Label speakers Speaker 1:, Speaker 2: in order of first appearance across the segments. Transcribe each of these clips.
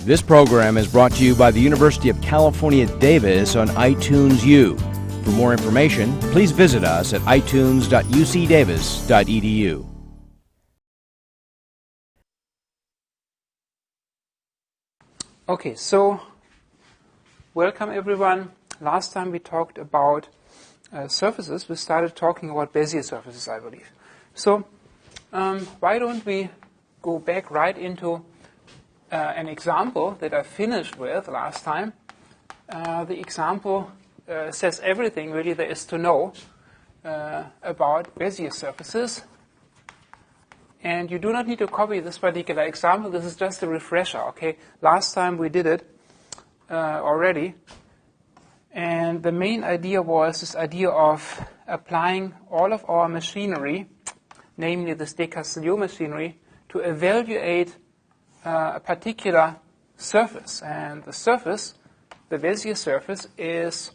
Speaker 1: This program is brought to you by the University of California, Davis on iTunes U. For more information, please visit us at itunes.ucdavis.edu.
Speaker 2: Okay, so welcome everyone. Last time we talked about surfaces. We started talking about Bezier surfaces, I believe. So why don't we go back right into an example that I finished with last time. The example says everything really there is to know about Bezier surfaces. And you do not need to copy this particular example. This is just a refresher, okay? Last time we did it already. And the main idea was this idea of applying all of our machinery, namely this de Castillo machinery, to evaluate a particular surface. And the surface, the Bezier surface, is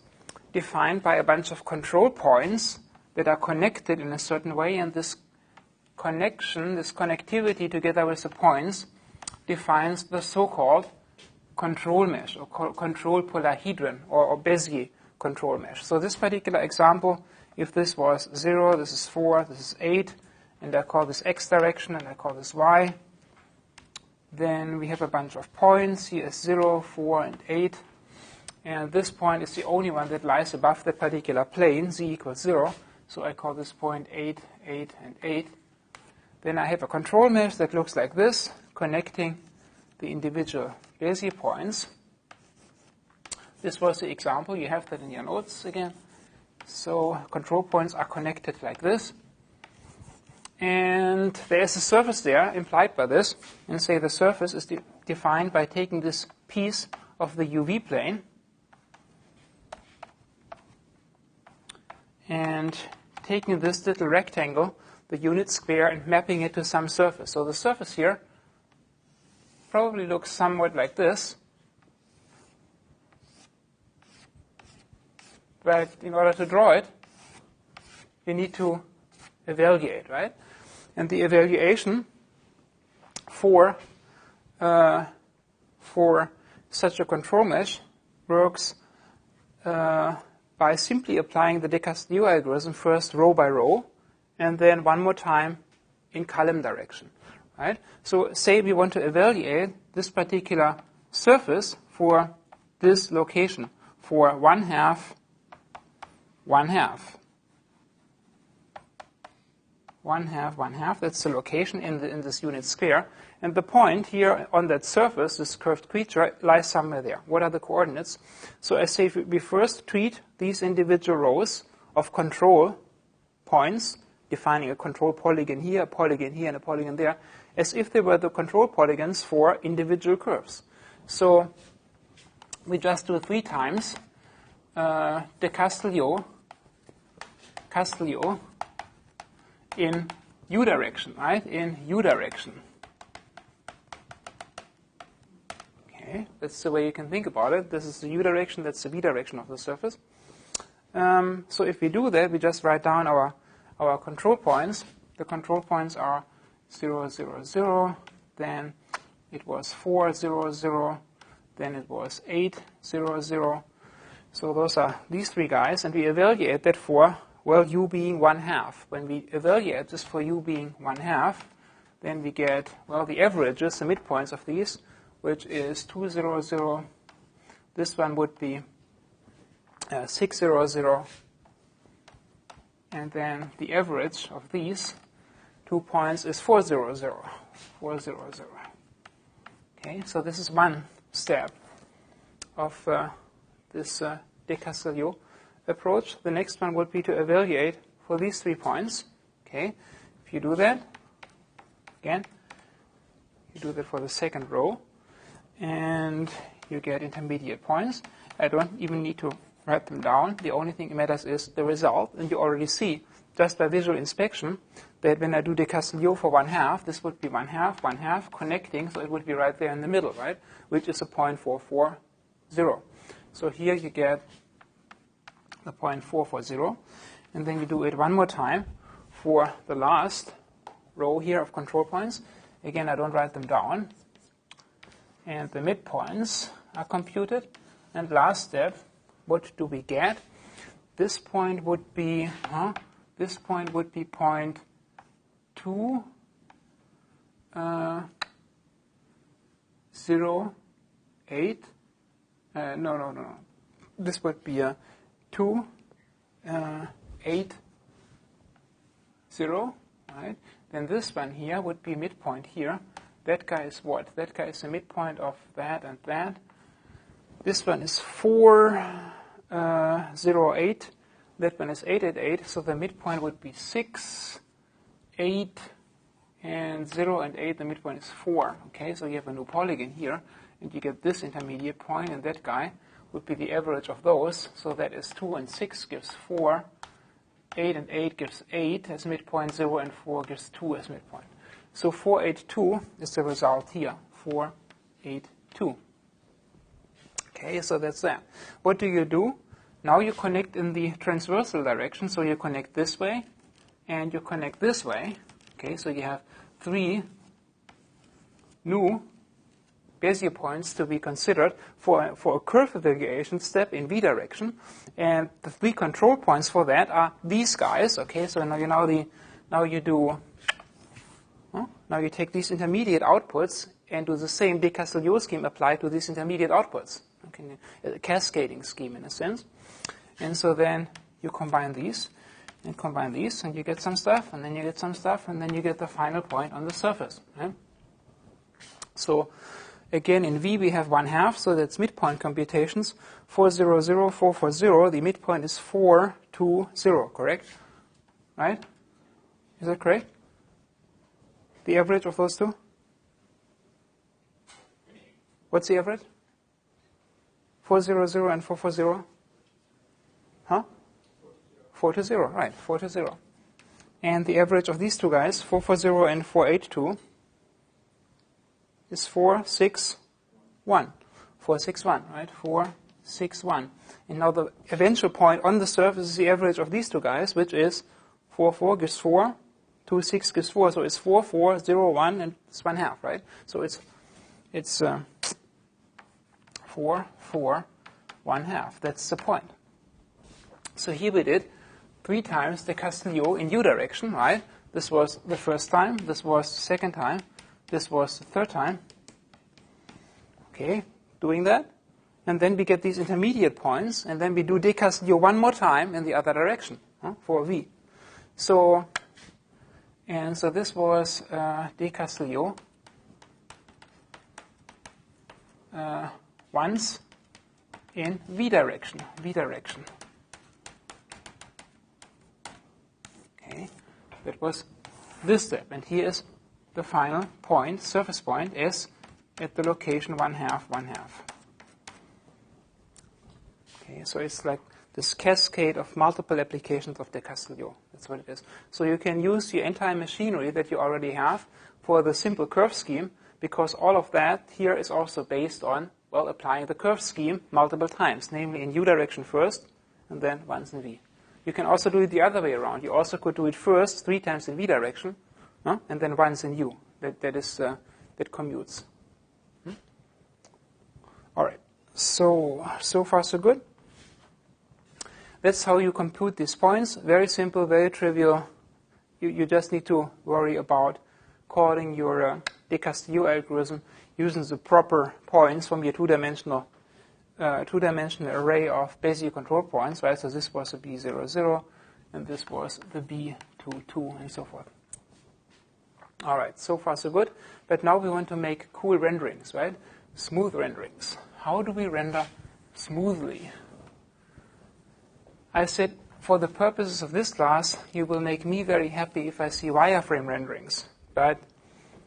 Speaker 2: defined by a bunch of control points that are connected in a certain way. And this connection, this connectivity together with the points, defines the so-called control mesh or control polyhedron or Bezier control mesh. So this particular example, if this was 0, this is 4, this is 8, and I call this x direction and I call this y, then we have a bunch of points. Here is 0, 4, and 8. And this point is the only one that lies above that particular plane, z equals 0. So I call this point 8, 8, and 8. Then I have a control mesh that looks like this, connecting the individual Bezier points. This was the example. You have that in your notes again. So control points are connected like this. And there's a surface there implied by this. And say the surface is defined by taking this piece of the UV plane and taking this little rectangle, the unit square, and mapping it to some surface. So the surface here probably looks somewhat like this. But in order to draw it, you need to evaluate, right? And the evaluation for such a control mesh works by simply applying the de Castillo algorithm first row by row, and then one more time in column direction, right? So say we want to evaluate this particular surface for this location for 1/2, 1/2. 1/2, 1/2, that's the location in this unit square. And the point here on that surface, this curved creature, lies somewhere there. What are the coordinates? So I say we first treat these individual rows of control points, defining a control polygon here, and a polygon there, as if they were the control polygons for individual curves. So we just do 3 times de Castillo in u direction, right? In u direction. Okay, that's the way you can think about it. This is the u direction, that's the v direction of the surface. So if we do that, we just write down our control points. The control points are 0, 0, 0, then it was 4, 0, 0, then it was 8, 0, 0. So those are these 3 guys, and we evaluate that for, well, u being 1/2. When we evaluate this for u being 1/2, then we get, well, the averages, the midpoints of these, which is 2, 0, 0. This one would be 6, 0, 0. And then the average of these 2 points is 4, 0, 0. 4, 0, 0. Okay, so this is one step of this de Castillo approach. The next one would be to evaluate for these 3 points. Okay, if you do that, again, you do that for the second row, and you get intermediate points. I don't even need to write them down. The only thing that matters is the result, and you already see just by visual inspection that when I do de Castillo for 1/2, this would be 1/2, 1/2 connecting, so it would be right there in the middle, right, which is a 0.440. So here you get the 0.440, and then you do it one more time for the last row here of control points. Again, I don't write them down. and the midpoints are computed. And last step, what do we get? This point would be point 2, 0, 8. No. This would be a 2, 8, 0, right? Then this one here would be midpoint here. That guy is what? That guy is the midpoint of that and that. This one is 4, 0, 8. That one is 8, 8, 8. So the midpoint would be 6, 8, and 0 and 8. The midpoint is 4. Okay, so you have a new polygon here, and you get this intermediate point, and that guy would be the average of those. So that is 2 and 6 gives 4. 8 and 8 gives 8 as midpoint. 0 and 4 gives 2 as midpoint. So 4, 8, 2 is the result here. 4, 8, 2. Okay, so that's that. What do you do? Now you connect in the transversal direction. So you connect this way, and you connect this way. Okay, so you have 3 new Bezier points to be considered for a curve evaluation step in V direction. And the 3 control points for that are these guys. Okay, so now you take these intermediate outputs and do the same de Castillo scheme applied to these intermediate outputs. Okay, a cascading scheme in a sense. And so then you combine these, and you get some stuff, and then you get some stuff, and then you get the final point on the surface. Right? So again, in V we have 1/2, so that's midpoint computations. 4, 0, 0, 4, 4, 0. The midpoint is 4, 2, 0, correct? Right? Is that correct? The average of those two? What's the average? 4, 0, 0 and 4, 4, 0? Huh? 4 to 0, right, 4 to 0. And the average of these two guys, 4, 4, 0 and 4, 8, 2, is 4, 6, 1. 4, 6, 1, right? 4, 6, 1. And now the eventual point on the surface is the average of these two guys, which is 4, 4 gives 4, 2, 6 gives 4. So it's 4, 4, 0, 1, and it's 1/2, right? So it's 4, 4, 1/2. That's the point. So here we did 3 times de Castillo in U direction, right? This was the first time. This was the second time. This was the third time. Okay, doing that. And then we get these intermediate points, and then we do de Castillo one more time in the other direction for V. So this was de Castillo once in V direction. Okay, that was this step, and here is the final point, surface point, S at the location 1/2, 1/2. Okay, so it's like this cascade of multiple applications of de Castillo. That's what it is. So you can use your entire machinery that you already have for the simple curve scheme, because all of that here is also based on, well, applying the curve scheme multiple times, namely in U direction first, and then once in V. You can also do it the other way around. You also could do it first 3 times in V direction, and then once in U. That commutes. All right. So far so good. That's how you compute these points. Very simple, very trivial. You just need to worry about calling your de Castillo algorithm using the proper points from your two-dimensional array of Bezier control points, right? So this was a B00, 0, and this was the B22, and so forth. All right, so far so good. But now we want to make cool renderings, right? Smooth renderings. How do we render smoothly? I said, for the purposes of this class, you will make me very happy if I see wireframe renderings. But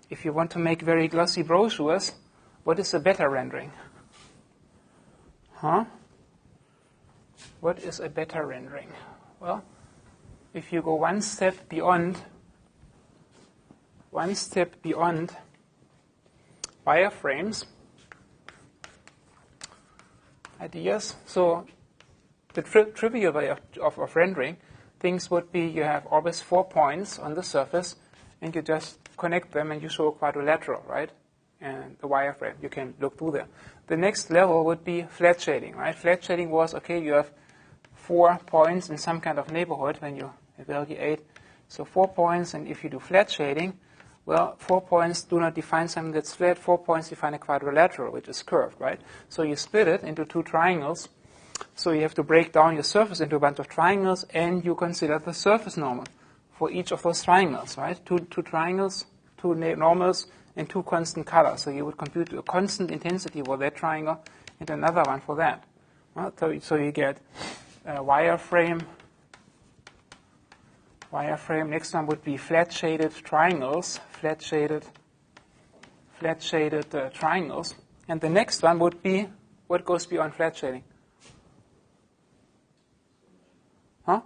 Speaker 2: if you want to make very glossy brochures, what is a better rendering? What is a better rendering? Well, if you go one step beyond wireframes ideas, so the trivial way of rendering things would be you have always 4 points on the surface, and you just connect them and you show a quadrilateral, right? and the wireframe. You can look through there. The next level would be flat shading, right? Flat shading was, okay, you have 4 points in some kind of neighborhood when you evaluate. So 4 points, and if you do flat shading, well, 4 points do not define something that's flat. 4 points define a quadrilateral, which is curved, right? So you split it into 2 triangles. So you have to break down your surface into a bunch of triangles, and you consider the surface normal for each of those triangles, right? Two triangles, 2 normals, and 2 constant colors. So you would compute a constant intensity for that triangle and another one for that. So you get wireframe. Next one would be flat shaded triangles. Flat shaded triangles. And the next one would be what goes beyond flat shading. Huh?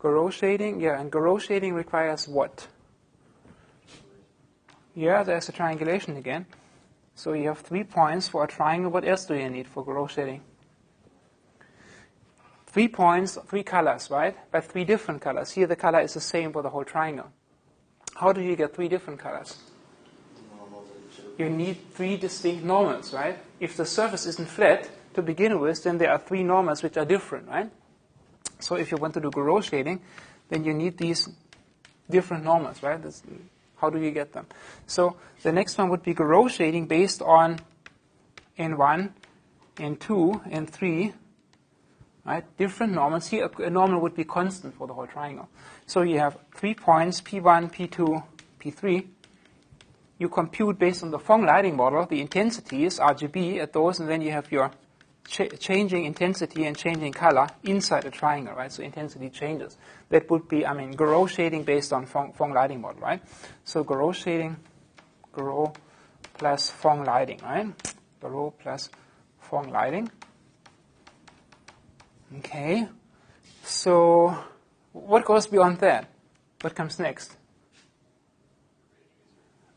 Speaker 2: Garrow shading? Yeah, and garrow shading requires what? Yeah, there's a triangulation again. So you have 3 points for a triangle. What else do you need for garrow shading? 3 points, 3 colors, right? But 3 different colors. Here the color is the same for the whole triangle. How do you get 3 different colors? You need 3 distinct normals, right? If the surface isn't flat to begin with, then there are 3 normals which are different, right? So if you want to do garrow shading, then you need these different normals, right? How do you get them? So the next one would be garrow shading based on N1, N2, N3, right? Different normals. Here a normal would be constant for the whole triangle. So you have 3 points, P1, P2, P3. You compute based on the Phong lighting model the intensities, RGB, at those, and then you have your changing intensity and changing color inside a triangle, right? So intensity changes. That would be, garrow shading based on Phong lighting model, right? So garrow shading, garrow plus Phong lighting, right? Garrow plus Phong lighting. Okay. So what goes beyond that? What comes next?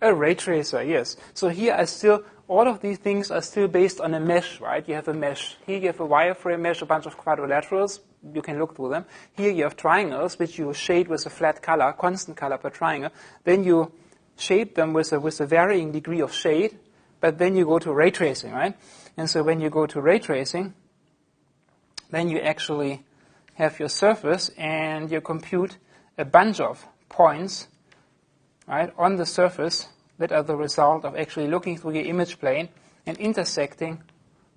Speaker 2: A ray tracer, yes. So here all of these things are still based on a mesh, right? You have a mesh. Here you have a wireframe mesh, a bunch of quadrilaterals. You can look through them. Here you have triangles, which you shade with a flat color, constant color per triangle. Then you shape them with a varying degree of shade, but then you go to ray tracing, right? And so when you go to ray tracing, then you actually have your surface, and you compute a bunch of points, right, on the surface that are the result of actually looking through your image plane and intersecting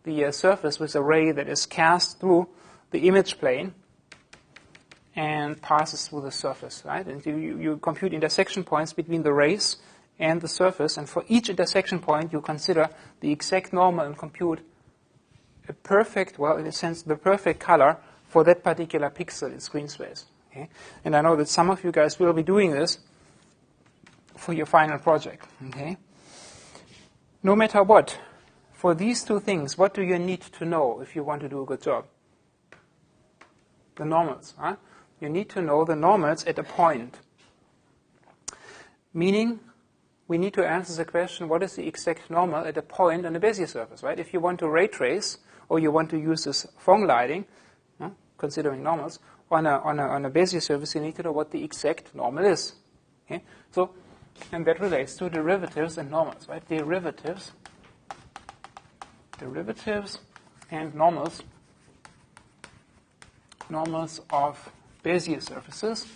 Speaker 2: the surface with a ray that is cast through the image plane and passes through the surface, right? And you compute intersection points between the rays and the surface, and for each intersection point you consider the exact normal and compute a perfect, well, in a sense, the perfect color for that particular pixel in screen space. Okay? And I know that some of you guys will be doing this for your final project. Okay? No matter what, for these 2 things, what do you need to know if you want to do a good job? The normals. Huh? You need to know the normals at a point. Meaning, we need to answer the question, what is the exact normal at a point on a Bezier surface, right? If you want to ray trace, or you want to use this Phong lighting, considering normals, on a Bezier surface, you need to know what the exact normal is. Okay? So, and that relates to derivatives and normals, right? Derivatives and normals of Bezier surfaces.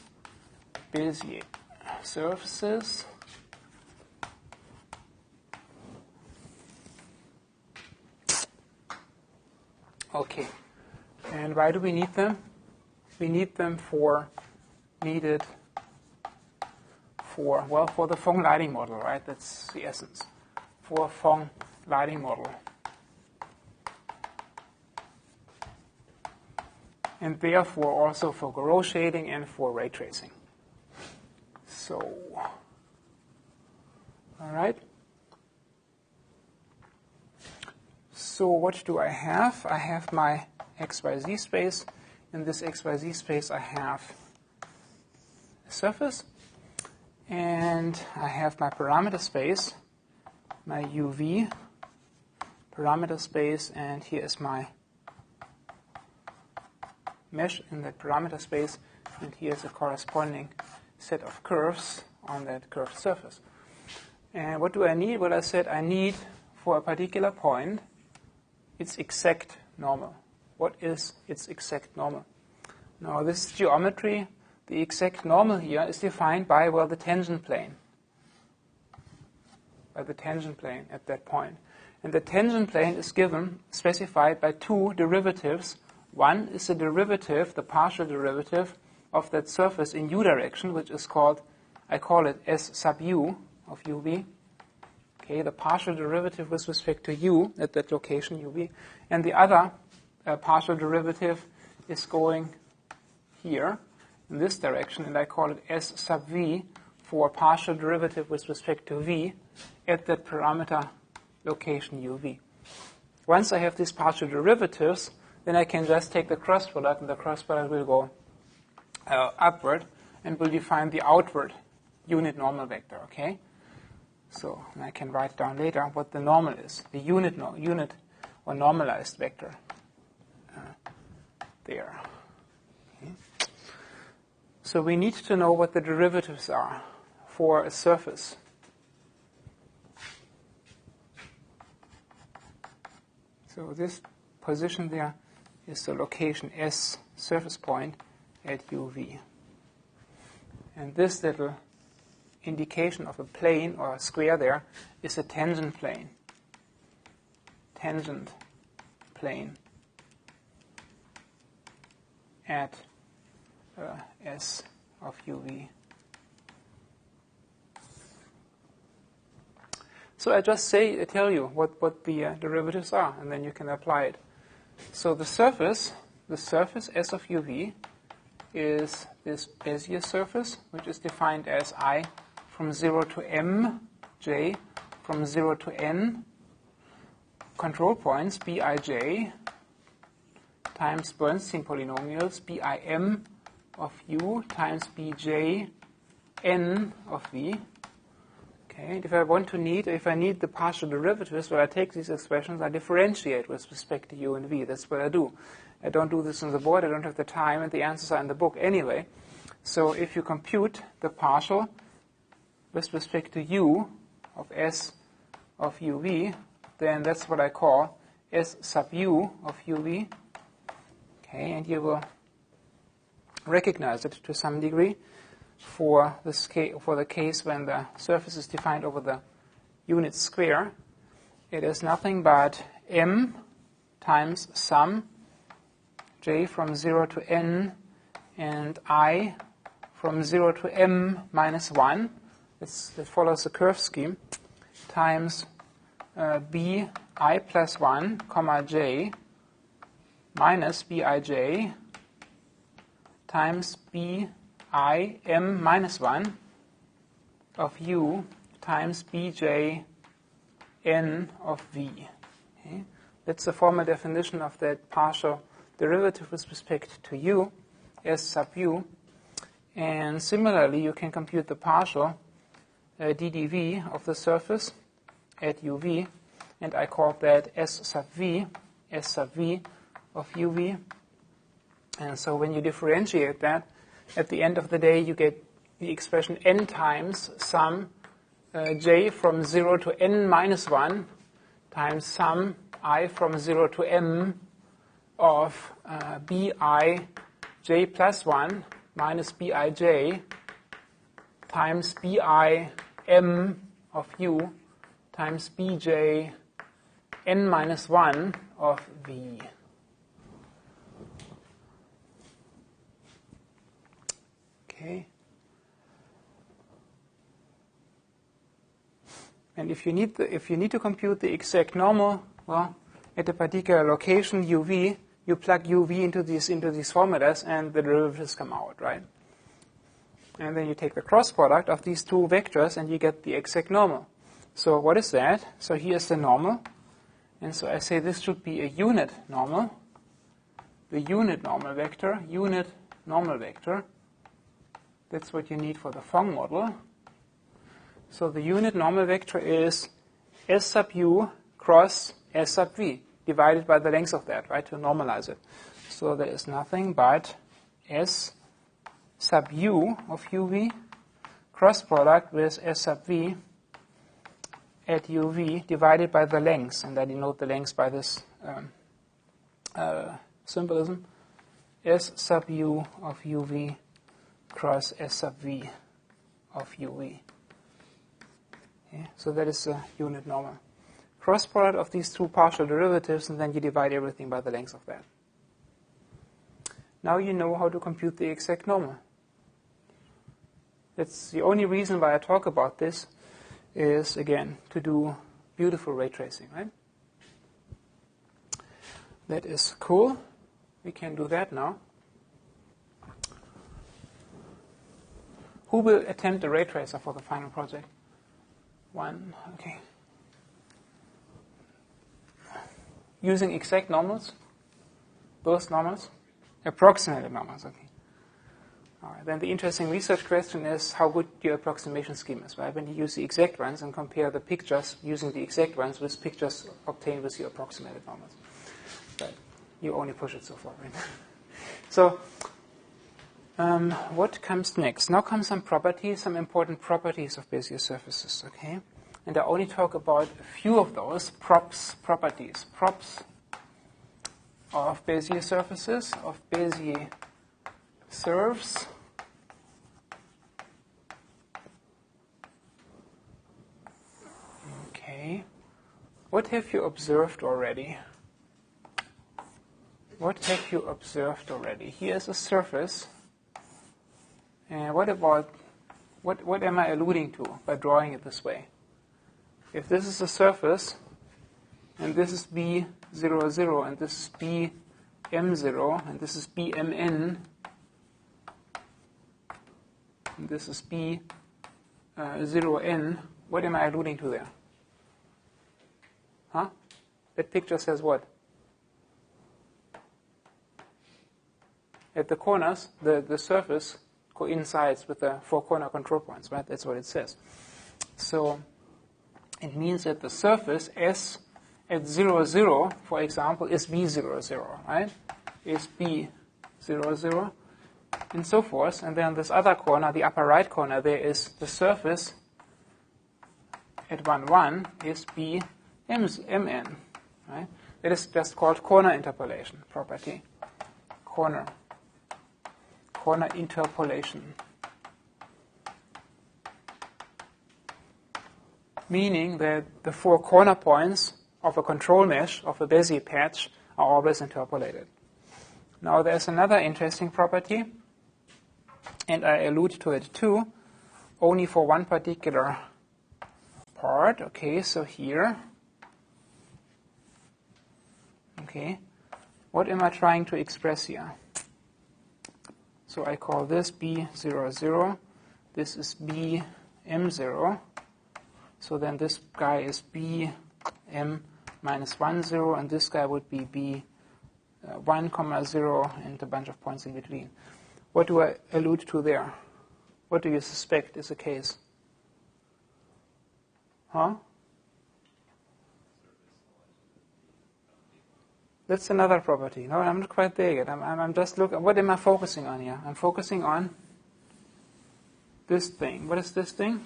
Speaker 2: Bezier surfaces. Okay. And why do we need them? We need them for the Phong lighting model, right? That's the essence. For Phong lighting model. And therefore also for garrow shading and for ray tracing. So, all right. So what do I have? I have my XYZ space. In this XYZ space, I have a surface. And I have my parameter space, my UV parameter space, and here is my mesh in that parameter space, and here is a corresponding set of curves on that curved surface. And what do I need? Well, I said I need, for a particular point, its exact normal. What is its exact normal? Now, this geometry, the exact normal here is defined by, well, the tangent plane. By the tangent plane at that point. And the tangent plane is given, specified by two derivatives. One is the derivative, the partial derivative, of that surface in u direction, which is called, I call it S sub u of uv. Okay, the partial derivative with respect to u at that location uv. And the other partial derivative is going here in this direction, and I call it S sub v for partial derivative with respect to v at that parameter location uv. Once I have these partial derivatives, then I can just take the cross product, and the cross product will go upward and will define the outward unit normal vector, okay? So I can write down later what the normal is, the unit or normalized vector there. Okay. So we need to know what the derivatives are for a surface. So this position there is the location S surface point at uv. And this little indication of a plane or a square there is a tangent plane. Tangent plane at S of uv. So I just tell you what the derivatives are, and then you can apply it. So the surface S of uv is this Bezier surface, which is defined as I from 0 to m, j from 0 to n, control points bij times Bernstein polynomials bim of u times bj n of v. Okay, and if I need the partial derivatives, well, I take these expressions, I differentiate with respect to u and v. That's what I do. I don't do this on the board, I don't have the time, and the answers are in the book anyway. So if you compute the partial with respect to u of S of uv, then that's what I call S sub u of uv. Okay, and you will recognize it to some degree for the case when the surface is defined over the unit square. It is nothing but m times sum j from 0 to n and I from 0 to m minus 1. That follows the curve scheme, times bi plus 1, comma j minus bij times bi m minus 1 of u times bj n of v. Okay? That's the formal definition of that partial derivative with respect to u, S sub u. And similarly, you can compute the partial ddv of the surface at uv, and I call that S sub v of uv. And so when you differentiate that, at the end of the day, you get the expression n times sum j from 0 to n minus 1 times sum I from 0 to m of bi j plus 1 minus bij times bi m of u times bj n minus 1 of v. Okay. And if you need to compute the exact normal, well, at a particular location uv, you plug uv into these formulas, and the derivatives come out, right? And then you take the cross product of these two vectors, and you get the exact normal. So what is that? So here's the normal, and so I say this should be a unit normal. The unit normal vector, That's what you need for the Phong model. So the unit normal vector is S sub u cross S sub v, divided by the length of that, right, to normalize it. So there is nothing but S sub u of uv cross product with S sub v at uv divided by the length, and I denote the length by this symbolism, S sub u of uv cross S sub v of uv. Okay, so that is the unit normal. Cross product of these two partial derivatives, and then you divide everything by the length of that. Now you know how to compute the exact normal. That's the only reason why I talk about this is, again, to do beautiful ray tracing, right? That is cool. We can do that now. Who will attempt a ray tracer for the final project? One, okay. Using exact normals? Both normals? Approximated normals, okay. All right, then the interesting research question is how good your approximation scheme is, right? When you use the exact ones and compare the pictures using the exact ones with pictures obtained with your approximated normals. But you only push it so far, right? So, what comes next? Now comes some properties, some important properties of Bezier surfaces, okay? And I only talk about a few of those properties of Bezier surfaces, of Bezier surfs. Okay. What have you observed already? What have you observed already? Here's a surface. And what am I alluding to by drawing it this way? If this is a surface, and this is B00, 0, and this is BM0, and this is BMN, and this is B0N, what am I alluding to there? Huh? That picture says what? At the corners, the surface coincides with the 4 corner control points, right? That's what it says. So it means that the surface S at 0, 0, for example, is B00, right? Is B00, and so forth. And then this other corner, the upper right corner, there is the surface at 1, 1 is BMN, right? That is just called corner interpolation property. Corner interpolation. Meaning that the 4 corner points of a control mesh, of a Bezier patch, are always interpolated. Now there's another interesting property, and I allude to it too, only for one particular part. Okay, so here. Okay, what am I trying to express here? So I call this B00, this is BM0. So then this guy is BM minus 1, 0, and this guy would be B1, 0, and a bunch of points in between. What do I allude to there? What do you suspect is the case? Huh? That's another property. No, I'm not quite there yet. I'm just looking. What am I focusing on here? I'm focusing on this thing. What is this thing?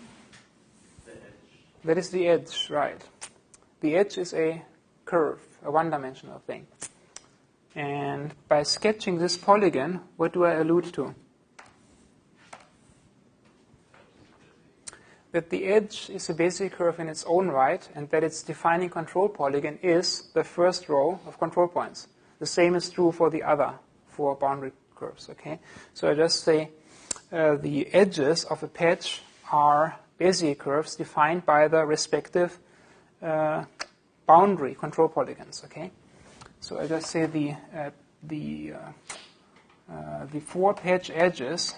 Speaker 2: That is the edge, right. The edge is a curve, a one-dimensional thing. And by sketching this polygon, what do I allude to? That the edge is a Bezier curve in its own right, and that its defining control polygon is the first row of control points. The same is true for the other 4 boundary curves, okay? So I just say the edges of a patch are Bezier curves defined by the respective boundary control polygons, okay? So I just say the 4 patch edges,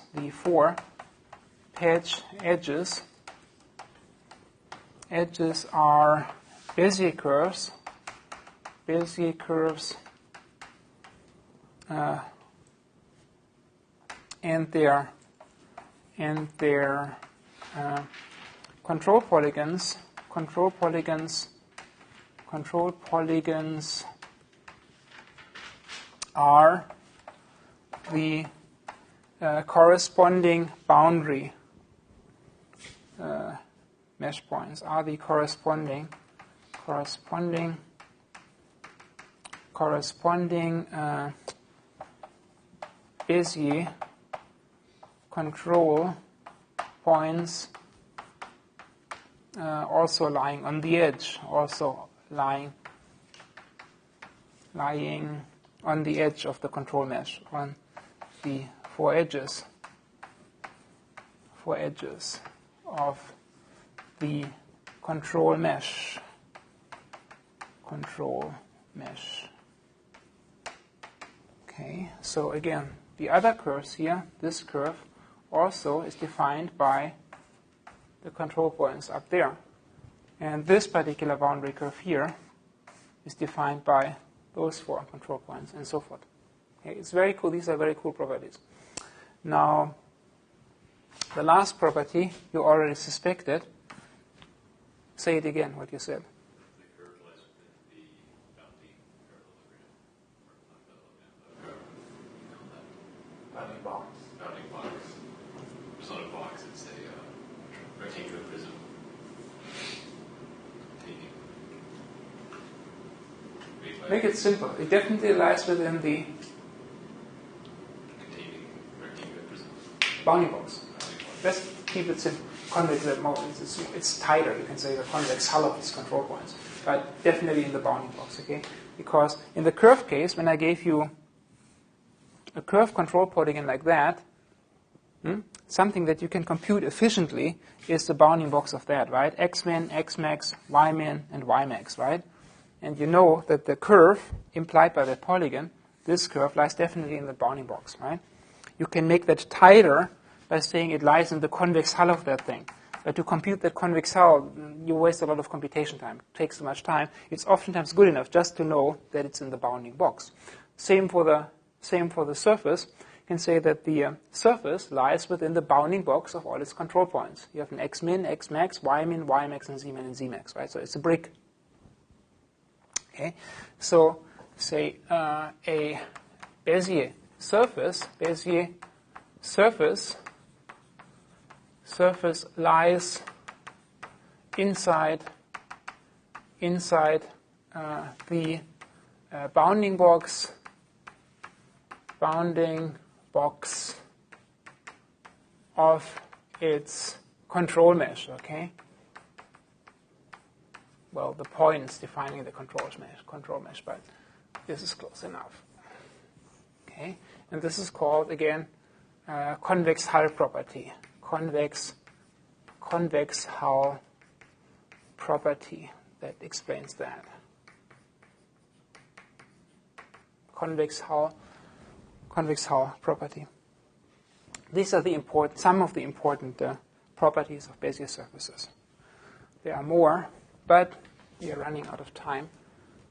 Speaker 2: are Bezier curves, and their control polygons are the corresponding boundary mesh points are the corresponding Bezier control points also lying on the edge, lying on the edge of the control mesh, on the four edges of the control mesh. Okay, so again, the other curves here, this curve also is defined by the control points up there. And this particular boundary curve here is defined by those four control points and so forth. Okay, it's very cool. These are very cool properties. Now, the last property you already suspected. Say it again, what you said.
Speaker 3: The curve lies within the bounding
Speaker 2: Bounding box.
Speaker 3: Bounding box. It's not a box, it's a rectangular prism.
Speaker 2: Make it simple. It definitely lies within the
Speaker 3: containing rectangular prism.
Speaker 2: bounding box. Let's keep it simple. Convex, it's tighter, you can say, the convex hull of these control points, but definitely in the bounding box, okay? Because in the curve case, when I gave you a curve control polygon like that, something that you can compute efficiently is the bounding box of that, right? Xmin, Xmax, Ymin, and Ymax, right? And you know that the curve implied by that polygon, this curve, lies definitely in the bounding box, right? You can make that tighter by saying it lies in the convex hull of that thing. But to compute that convex hull, you waste a lot of computation time. It takes so much time. It's oftentimes good enough just to know that it's in the bounding box. Same for the surface. You can say that the surface lies within the bounding box of all its control points. You have an Xmin, Xmax, Ymin, Ymax, and Zmin and Zmax, right? So it's a brick. Okay, so say a Bezier surface lies inside the bounding box of its control mesh. Okay. Well, the points defining the control mesh, but this is close enough. Okay, and this is called again convex hull property. Convex hull property that explains that. Convex hull property. These are some of the important properties of Bezier surfaces. There are more, but we are running out of time.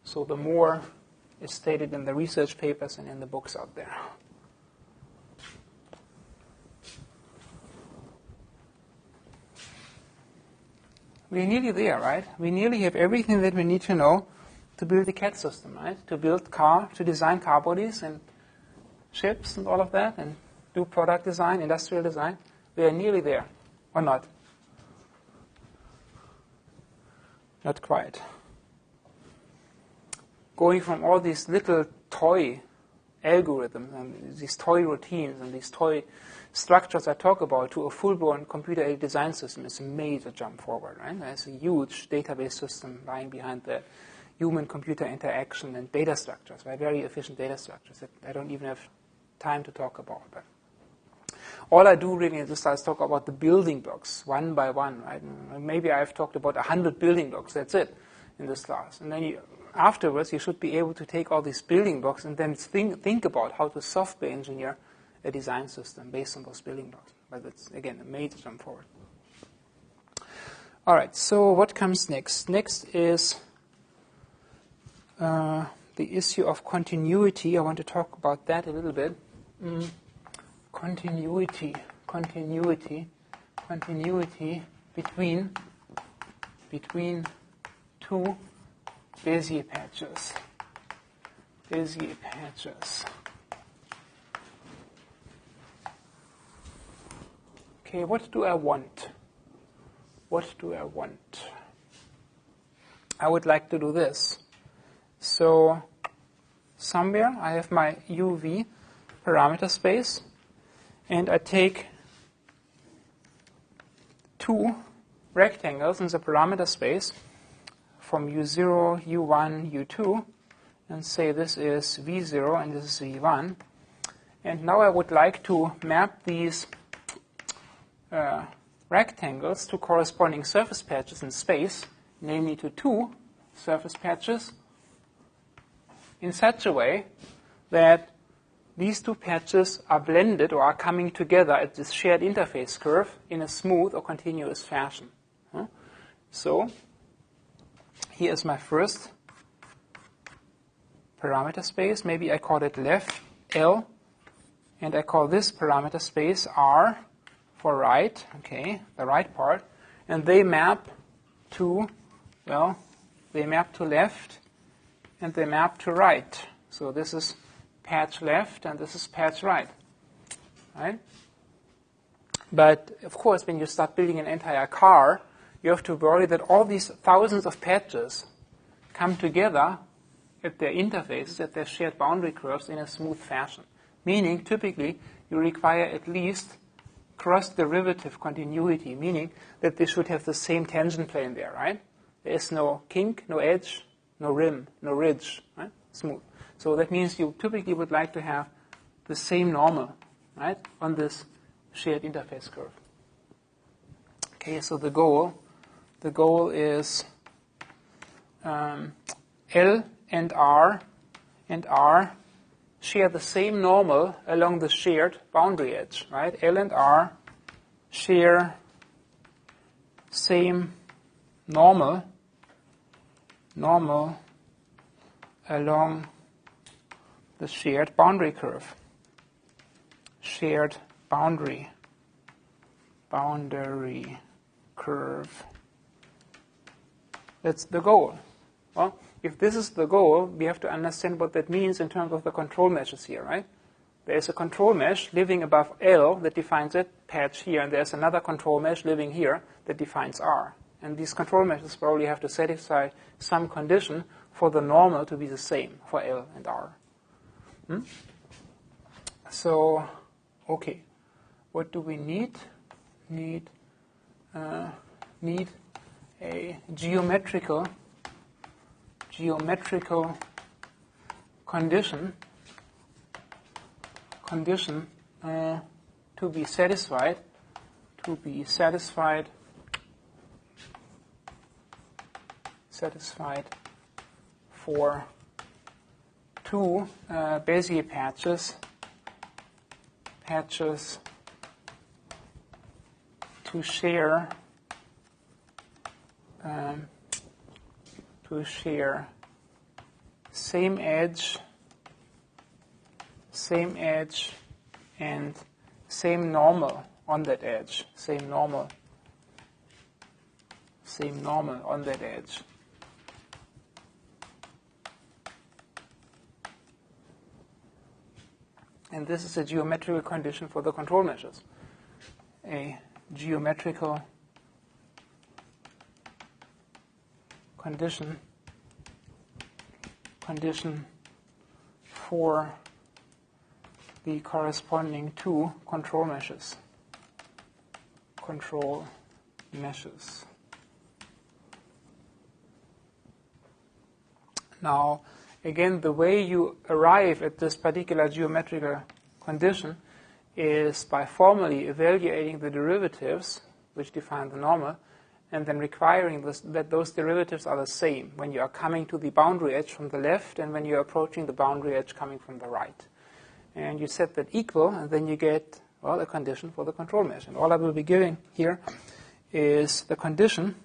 Speaker 2: So the more is stated in the research papers and in the books out there. We're nearly there, right? We nearly have everything that we need to know to build the CAD system, right? To design car bodies and ships and all of that, and do product design, industrial design. We are nearly there, or not? Not quite. Going from all these little toy algorithms and these toy routines and these toy structures I talk about to a full-blown computer-aided design system is a major jump forward, right? There's a huge database system lying behind the human-computer interaction and data structures, right? Very efficient data structures that I don't even have time to talk about. But all I do really in this class is talk about the building blocks one by one, right? And maybe I've talked about 100 building blocks. That's it in this class. And then afterwards, you should be able to take all these building blocks and then think about how to software engineer a design system based on those building blocks. But that's, again, a major jump forward. All right, so what comes next? Next is the issue of continuity. I want to talk about that a little bit. Continuity between two Bezier patches. Okay, what do I want? what do I want? I would like to do this. So somewhere I have my UV parameter space, and I take two rectangles in the parameter space from U0, U1, U2, and say this is V0 and this is V1. And now I would like to map these rectangles to corresponding surface patches in space, namely to two surface patches, in such a way that these two patches are blended or are coming together at this shared interface curve in a smooth or continuous fashion. So here is my first parameter space. Maybe I call it left L, and I call this parameter space R for right, okay, the right part, and they map to, well, they map to left and they map to right. So this is patch left and this is patch right, right? But of course, when you start building an entire car, you have to worry that all these thousands of patches come together at their interfaces, at their shared boundary curves in a smooth fashion. Meaning, typically, you require at least cross-derivative continuity, meaning that they should have the same tangent plane there, right? There is no kink, no edge, no rim, no ridge, right? Smooth. So that means you typically would like to have the same normal, right, on this shared interface curve. Okay, so the goal is L and R share the same normal along the shared boundary edge, right? L and R share same normal along the shared boundary curve. Shared boundary curve. That's the goal. Well, if this is the goal, we have to understand what that means in terms of the control meshes here, right? There's a control mesh living above L that defines it, patch here, and there's another control mesh living here that defines R. And these control meshes probably have to satisfy some condition for the normal to be the same for L and R. So, okay, what do we need? Need a geometrical condition to be satisfied for two Bezier patches to share same edge and same normal on that edge. Same normal on that edge. And this is a geometrical condition for the control meshes. A geometrical condition for the corresponding two control meshes. Now, again, the way you arrive at this particular geometrical condition is by formally evaluating the derivatives, which define the normal, and then requiring that those derivatives are the same when you are coming to the boundary edge from the left and when you are approaching the boundary edge coming from the right. And you set that equal, and then you get, well, a condition for the control mesh. And all I will be giving here is the condition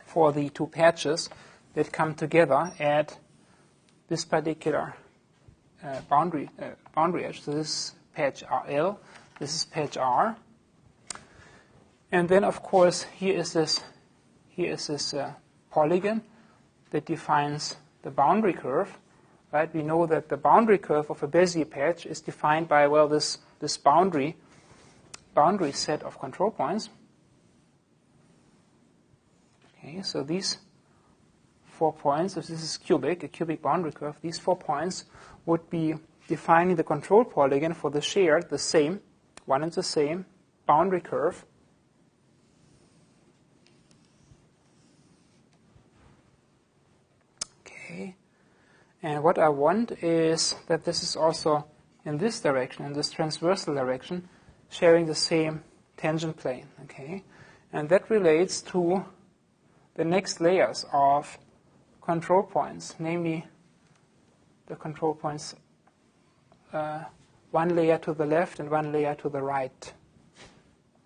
Speaker 2: for the two patches that come together at this particular boundary edge. So this is patch L, this is patch R. And then, of course, here is this polygon that defines the boundary curve. Right? We know that the boundary curve of a Bezier patch is defined by, well, this boundary set of control points. Okay, so these 4 points, if this is cubic, a cubic boundary curve, these 4 points would be defining the control polygon for the shared, the same, one and the same boundary curve. Okay, and what I want is that this is also in this direction, in this transversal direction, sharing the same tangent plane. Okay, and that relates to the next layers of control points, namely the control points, one layer to the left and one layer to the right.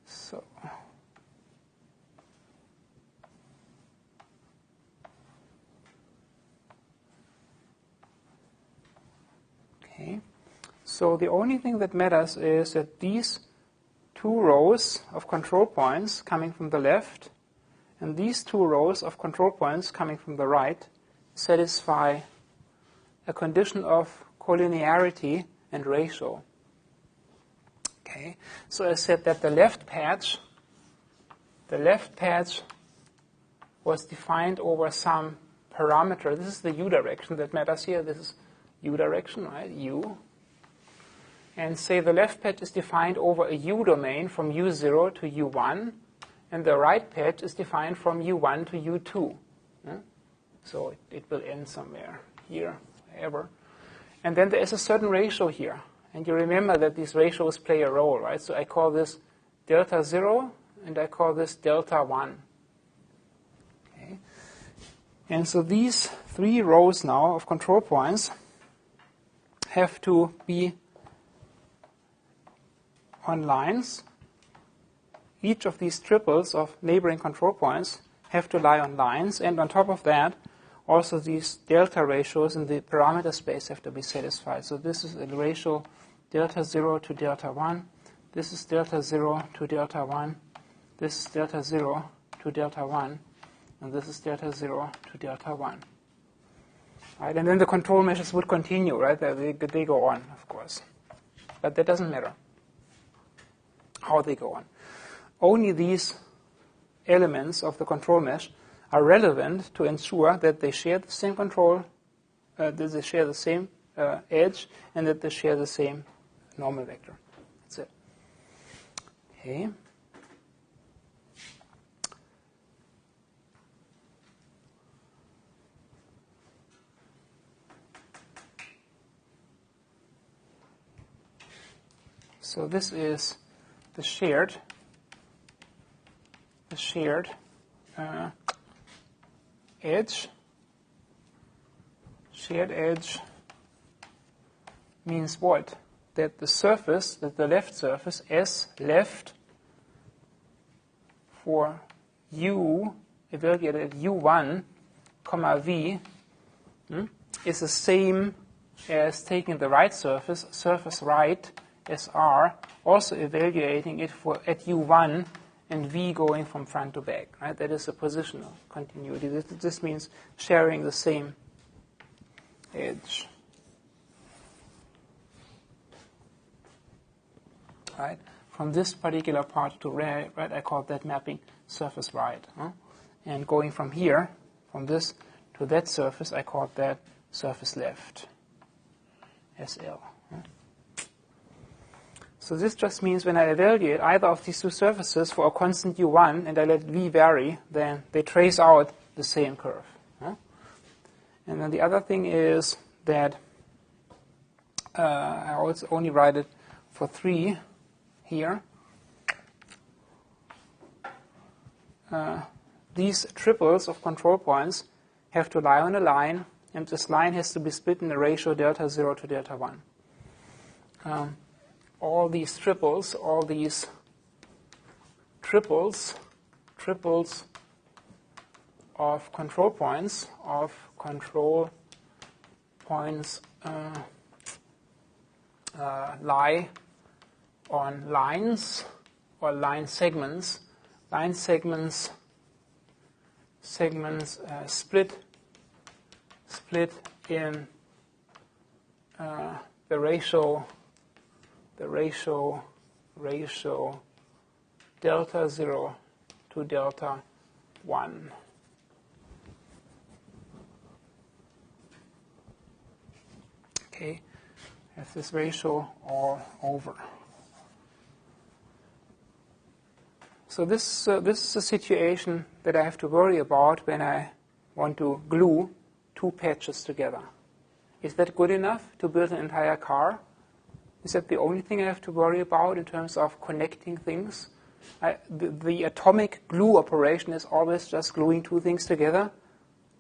Speaker 2: So okay, so the only thing that matters is that these 2 rows of control points coming from the left and these 2 rows of control points coming from the right satisfy a condition of collinearity and ratio. Okay, so I said that the left patch was defined over some parameter. This is the u direction that matters here. This is u direction, right? U. And say the left patch is defined over a u domain from u0 to u1, and the right patch is defined from u1 to u2. So it will end somewhere here, wherever. And then there is a certain ratio here. And you remember that these ratios play a role, right? So I call this delta 0, and I call this delta 1. Okay. And so these 3 rows now of control points have to be on lines. Each of these triples of neighboring control points have to lie on lines, and on top of that, also these delta ratios in the parameter space have to be satisfied. So this is a ratio delta 0 to delta 1. This is delta 0 to delta 1. This is delta 0 to delta 1. And this is delta 0 to delta 1. Right? And then the control measures would continue, right? They go on, of course. But that doesn't matter how they go on. Only these elements of the control mesh are relevant to ensure that they share the same control, that they share the same edge, and that they share the same normal vector. That's it. Okay. So this is the shared edge. Shared edge means what? That the surface, that the left surface, S left for U evaluated at U1, comma V, is the same as taking the right surface, surface right, SR, also evaluating it for at U1 and V going from front to back. Right? That is a positional continuity. This means sharing the same edge. Right? From this particular part to right, I call that mapping surface right. And going from here, from this to that surface, I call that surface left, SL. So this just means when I evaluate either of these 2 surfaces for a constant U1 and I let V vary, then they trace out the same curve. And then the other thing is that I also only write it for 3 here. These triples of control points have to lie on a line, and this line has to be split in the ratio delta 0 to delta 1. All these triples of control points, lie on lines or line segments. Line segments split in the ratio delta 0 to delta 1. Okay, have this ratio all over. So this is a situation that I have to worry about when I want to glue two patches together. Is that good enough to build an entire car? Is that the only thing I have to worry about in terms of connecting things? The atomic glue operation is always just gluing two things together,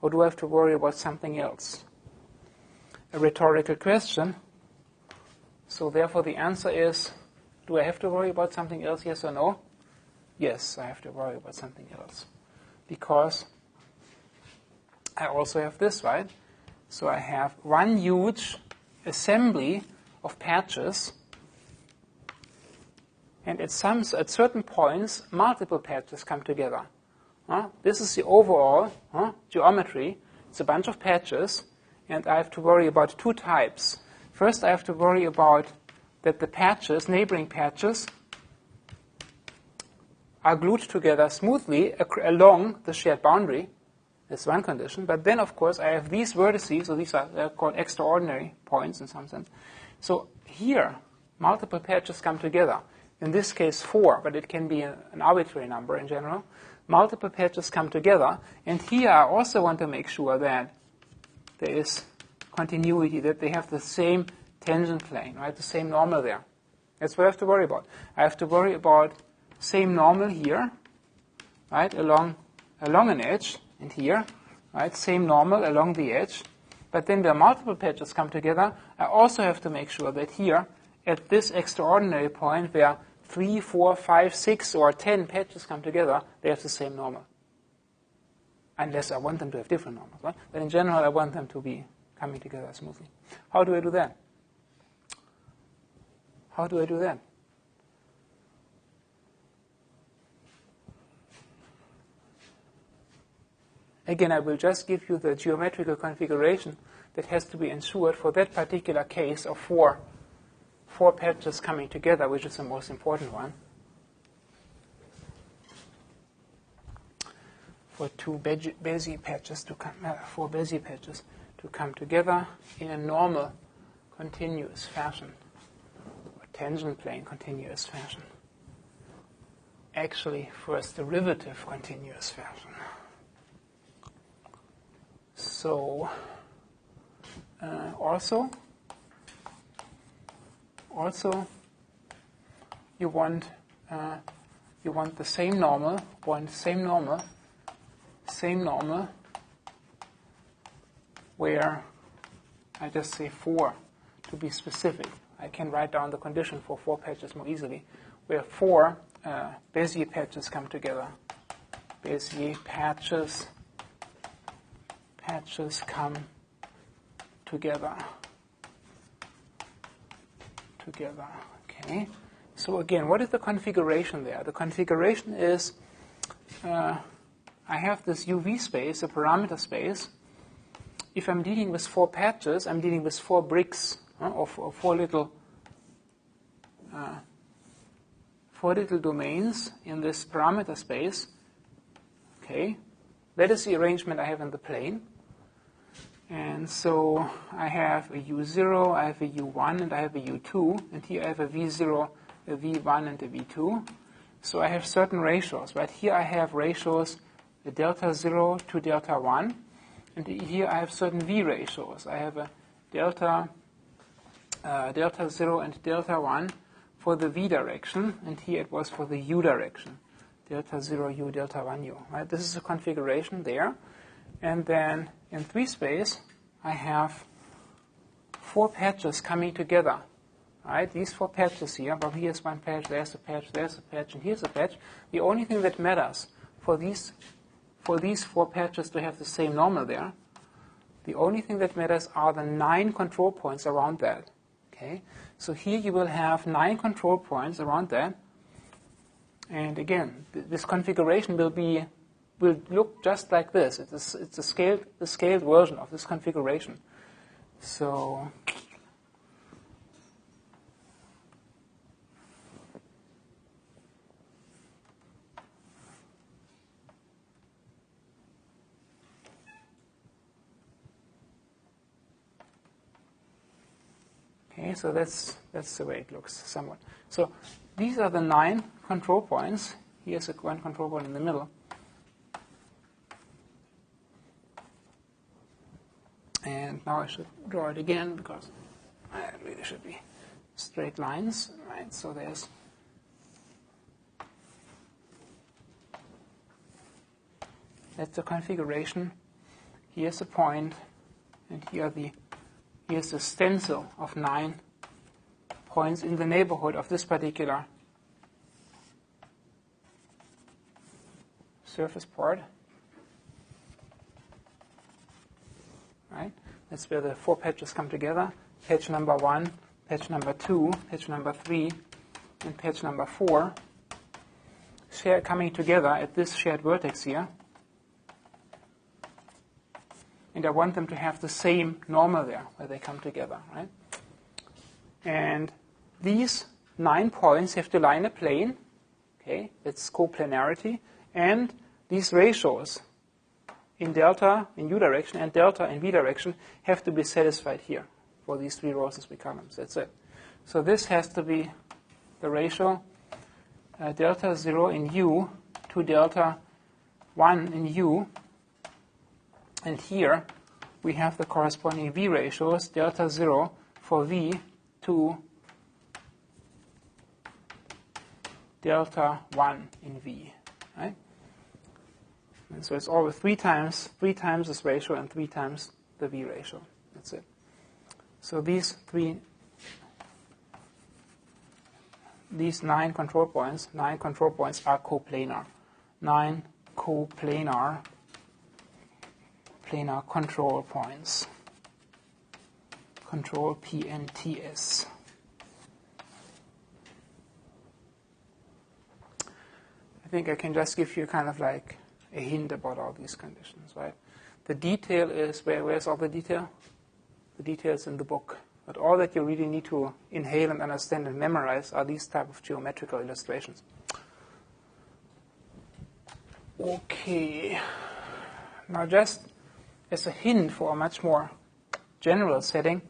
Speaker 2: or do I have to worry about something else? A rhetorical question. So therefore the answer is, do I have to worry about something else, yes or no? Yes, I have to worry about something else. Because I also have this, right? So I have one huge assembly of patches, and at certain points, multiple patches come together. This is the overall geometry. It's a bunch of patches, and I have to worry about two types. First, I have to worry about that the patches, neighboring patches, are glued together smoothly along the shared boundary. That's one condition. But then, of course, I have these vertices, so they're called extraordinary points in some sense. So here, multiple patches come together. In this case, 4, but it can be an arbitrary number in general. Multiple patches come together. And here, I also want to make sure that there is continuity, that they have the same tangent plane, right? The same normal there. That's what I have to worry about. I have to worry about same normal here, right, along an edge, and here, right, same normal along the edge. But then where multiple patches come together, I also have to make sure that here, at this extraordinary point where 3, 4, 5, 6, or 10 patches come together, they have the same normal. Unless I want them to have different normals, right? But in general, I want them to be coming together smoothly. How do I do that? How do I do that? Again, I will just give you the geometrical configuration that has to be ensured for that particular case of four patches coming together, which is the most important one. For Bezier patches to come, four Bezier patches to come together in a normal, continuous fashion, or tangent plane continuous fashion. Actually, first derivative continuous fashion. So also you want the same normal, where I just say 4 to be specific. I can write down the condition for 4 patches more easily, where 4 Bezier patches come together. Bezier patches come together. Okay. So again, what is the configuration there? The configuration is I have this UV space, a parameter space. If I'm dealing with 4 patches, I'm dealing with 4 bricks, or 4 little domains in this parameter space. Okay, that is the arrangement I have in the plane. And so I have a U0, I have a U1, and I have a U2. And here I have a V0, a V1, and a V2. So I have certain ratios. Right here I have ratios, the delta 0 to delta 1. And here I have certain V ratios. I have a delta 0 and delta 1 for the V direction. And here it was for the U direction. Delta 0 U, delta 1 U. Right? This is a configuration there. And then in 3 space, I have 4 patches coming together. Right? These 4 patches here, but here's one patch, there's a patch, and here's a patch. The only thing that matters for these 4 patches to have the same normal there, the only thing that matters are the 9 control points around that. Okay? So here you will have 9 control points around that. And again, this configuration will look just like this. It's a scaled version of this configuration. So Okay, so that's the way it looks somewhat. So these are the 9 control points. Here's one control point in the middle. And now I should draw it again because it really should be straight lines, right? So that's the configuration. Here's the point, and here's the stencil of 9 points in the neighborhood of this particular surface part. Right? That's where the 4 patches come together. Patch number 1, patch number 2, patch number 3, and patch number 4 coming together at this shared vertex here. And I want them to have the same normal there where they come together, right? And these 9 points have to lie in a plane. Okay, that's coplanarity. And these ratios in delta in u direction and delta in v direction have to be satisfied here for these 3 rows and 3 columns. That's it. So this has to be the ratio delta 0 in u to delta 1 in u. And here we have the corresponding v ratios, delta 0 for v to delta 1 in v. Right? And so it's always 3 times this ratio and 3 times the v ratio. That's it. So these 9 control points are coplanar. 9 coplanar control points. Control PNTS. I think I can just give you kind of like a hint about all these conditions, right? The detail is, where's all the detail? The detail is in the book. But all that you really need to inhale and understand and memorize are these type of geometrical illustrations. Okay. Now just as a hint for a much more general setting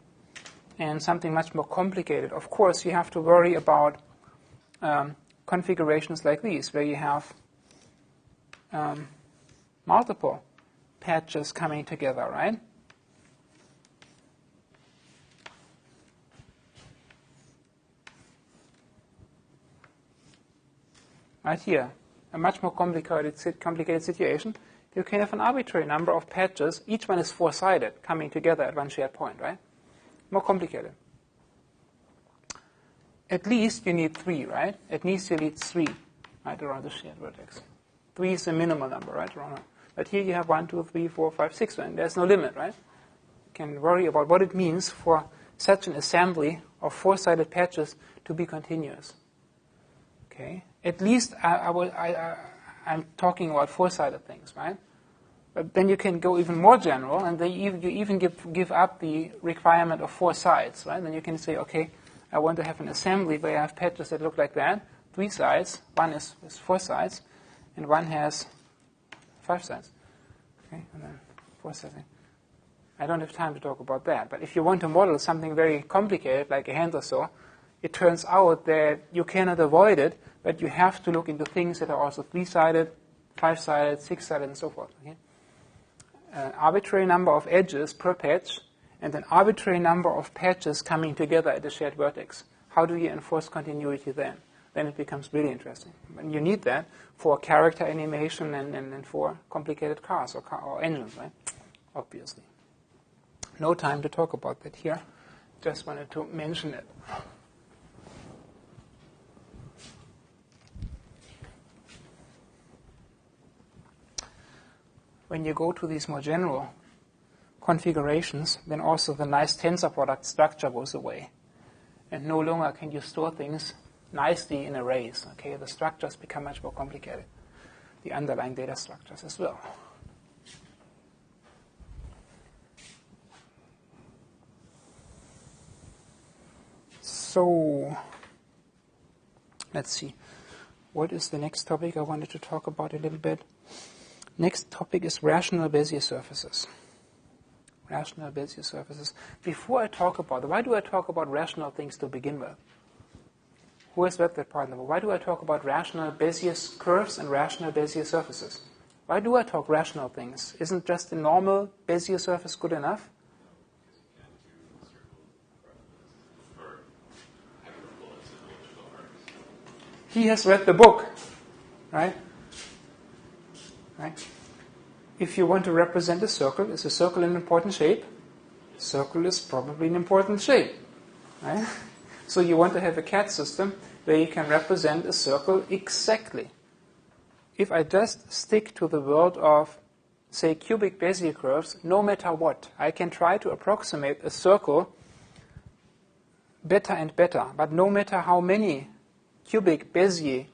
Speaker 2: and something much more complicated, of course you have to worry about configurations like these, where you have multiple patches coming together, right? Right here, a much more complicated situation. You can have an arbitrary number of patches. Each one is 4-sided, coming together at one shared point, right? More complicated. At least you need 3, right? At least you need 3, right, around the shared vertex. 3 is the minimal number, right? But here you have 1, 2, 3, 4, 5, 6, and there's no limit, right? You can worry about what it means for such an assembly of 4-sided patches to be continuous. Okay? At least I'm talking about 4-sided things, right? But then you can go even more general, and you even give up the requirement of 4 sides, right? Then you can say, okay, I want to have an assembly where I have patches that look like that, 3 sides, one is 4 sides, and one has 5 sides. Okay, and then 4 sides. I don't have time to talk about that, but if you want to model something very complicated, like a hand or so, it turns out that you cannot avoid it, but you have to look into things that are also 3-sided, 5-sided, 6-sided, and so forth. Okay? An arbitrary number of edges per patch, and an arbitrary number of patches coming together at the shared vertex. How do you enforce continuity then? Then it becomes really interesting. And you need that for character animation and for complicated cars or engines, right? Obviously. No time to talk about that here. Just wanted to mention it. When you go to these more general configurations, then also the nice tensor product structure goes away. And no longer can you store things nicely in arrays. Okay, the structures become much more complicated. The underlying data structures as well. So, let's see. What is the next topic I wanted to talk about a little bit? Next topic is rational Bezier surfaces. Rational Bezier surfaces. Before I talk about why do I talk about rational things to begin with? Who has read that part? Why do I talk about rational Bezier curves and rational Bezier surfaces? Why do I talk rational things? Isn't just a normal Bezier surface good enough? He has read the book, right? Right? If you want to represent a circle, is a circle an important shape? Circle is probably an important shape, right? So you want to have a CAD system where you can represent a circle exactly. If I just stick to the world of, say, cubic Bezier curves, no matter what, I can try to approximate a circle better and better. But no matter how many cubic Bezier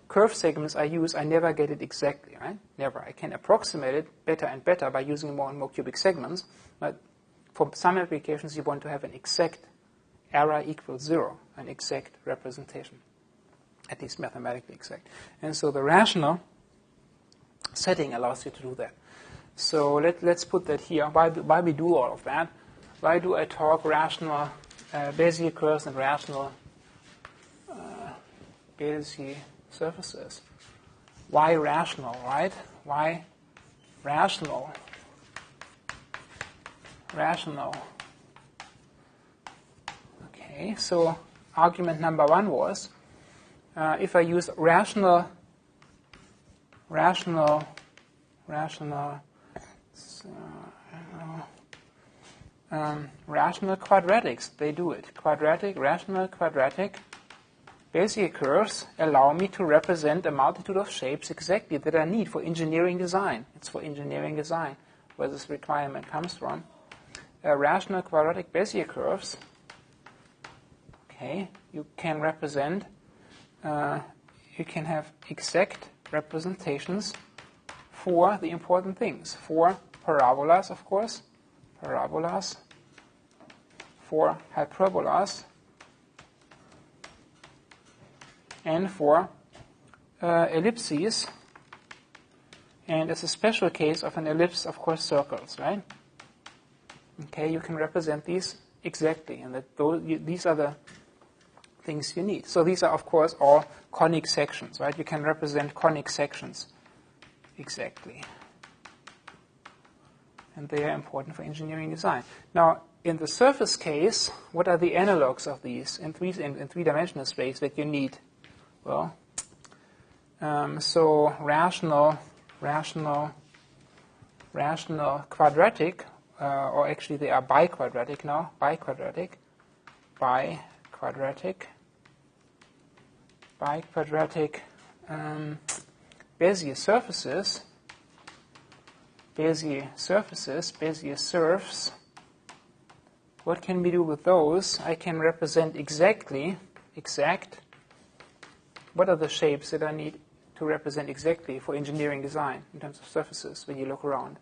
Speaker 2: curve segments I use, I never get it exactly, right? Never. I can approximate it better and better by using more and more cubic segments. But for some applications, you want to have an exact error equals 0, an exact representation, at least mathematically exact. And so the rational setting allows you to do that. So let's put that here. Why we do all of that? Why do I talk rational Bezier curves and rational Bezier surfaces? Why rational, right? Why rational? Rational. Okay, so argument number 1 was, if I use rational quadratics, they do it. Rational quadratic Bezier curves allow me to represent a multitude of shapes exactly that I need for engineering design. It's for engineering design where this requirement comes from. Rational quadratic Bezier curves, okay, you can represent, you can have exact representations for the important things. For parabolas, of course, parabolas, for hyperbolas, and for ellipses. And as a special case of an ellipse, of course, circles, right? Okay, you can represent these exactly, and these are the things you need. So these are, of course, all conic sections, right? You can represent conic sections exactly. And they are important for engineering design. Now, in the surface case, what are the analogs of these in three-dimensional space that you need? Well, so rational quadratic, or actually they are biquadratic now, biquadratic Bezier surfaces, Bezier surfs. What can we do with those? I can represent exact. What are the shapes that I need to represent exactly for engineering design in terms of surfaces when you look around?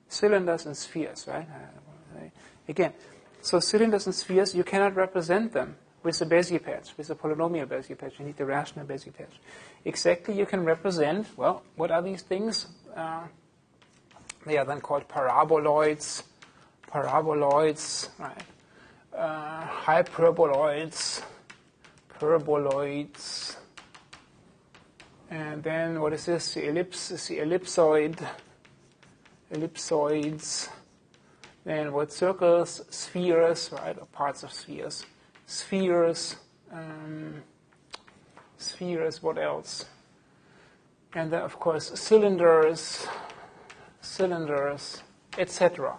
Speaker 2: Cylinders and spheres, right? Again, so cylinders and spheres, you cannot represent them with a Bezier patch, with a polynomial Bezier patch. You need the rational Bezier patch. Exactly, you can represent, well, what are these things? They are then called paraboloids, right? Hyperboloids, paraboloids, and then what is this? The ellipse is the ellipsoids. Then what? Circles, spheres, right? Or parts of spheres. Spheres. What else? And then, of course, cylinders, etc.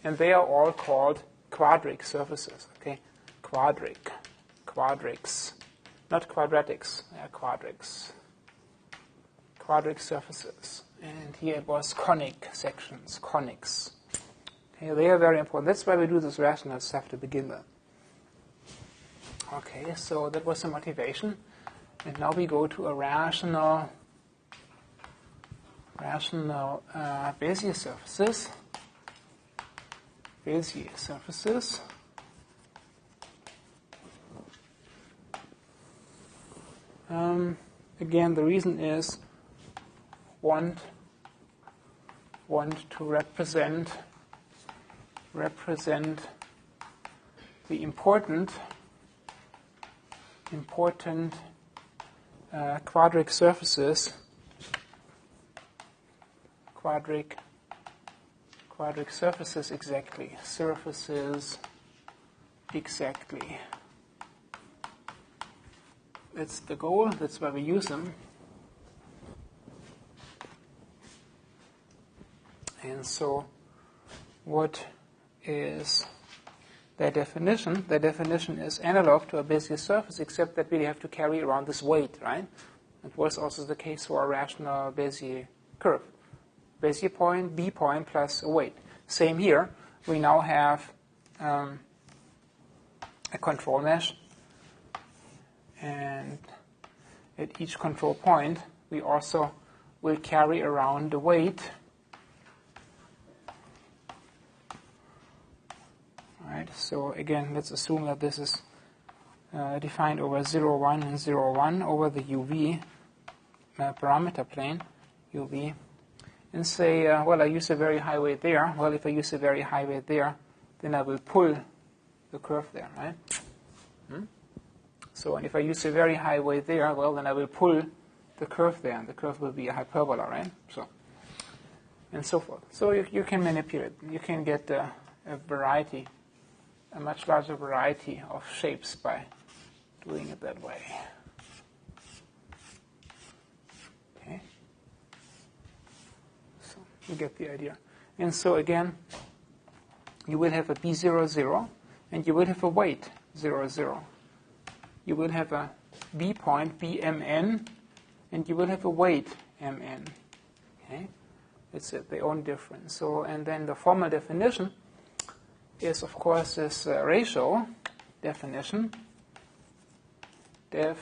Speaker 2: And they are all called quadric surfaces. Okay, quadrics, not quadratics. They are quadrics. Quadric surfaces. And here it was conic sections, conics. Okay, they are very important. That's why we do this rational stuff to begin with. Okay, so that was the motivation. And now we go to a rational Bezier surfaces. Again, the reason is want want to represent the important quadric surfaces, quadric surfaces exactly, That's the goal, that's why we use them. And so what is their definition? Their definition is analog to a Bezier surface, except that we have to carry around this weight, right? It was also the case for a rational Bezier curve. Bezier point, B point plus a weight. Same here. We now have a control mesh. And at each control point, we also will carry around the weight. Right, so again, let's assume that this is defined over 0, 1, and 0, 1 over the UV parameter plane, UV. And say, well, I use a very high weight there. Well, if I use a very high weight there, then I will pull the curve there, right? So, and if I use a very high weight there, well, then I will pull the curve there, and the curve will be a hyperbola, right? So, and so forth. So you can manipulate. You can get a variety, a much larger variety of shapes by doing it that way. Okay. So you get the idea. And so again, you will have a B00, 0, and you will have a weight 0, 0. You will have a B point, BMN, and you will have a weight MN. Okay? It's the only difference. So, and then the formal definition is, of course, this ratio definition. A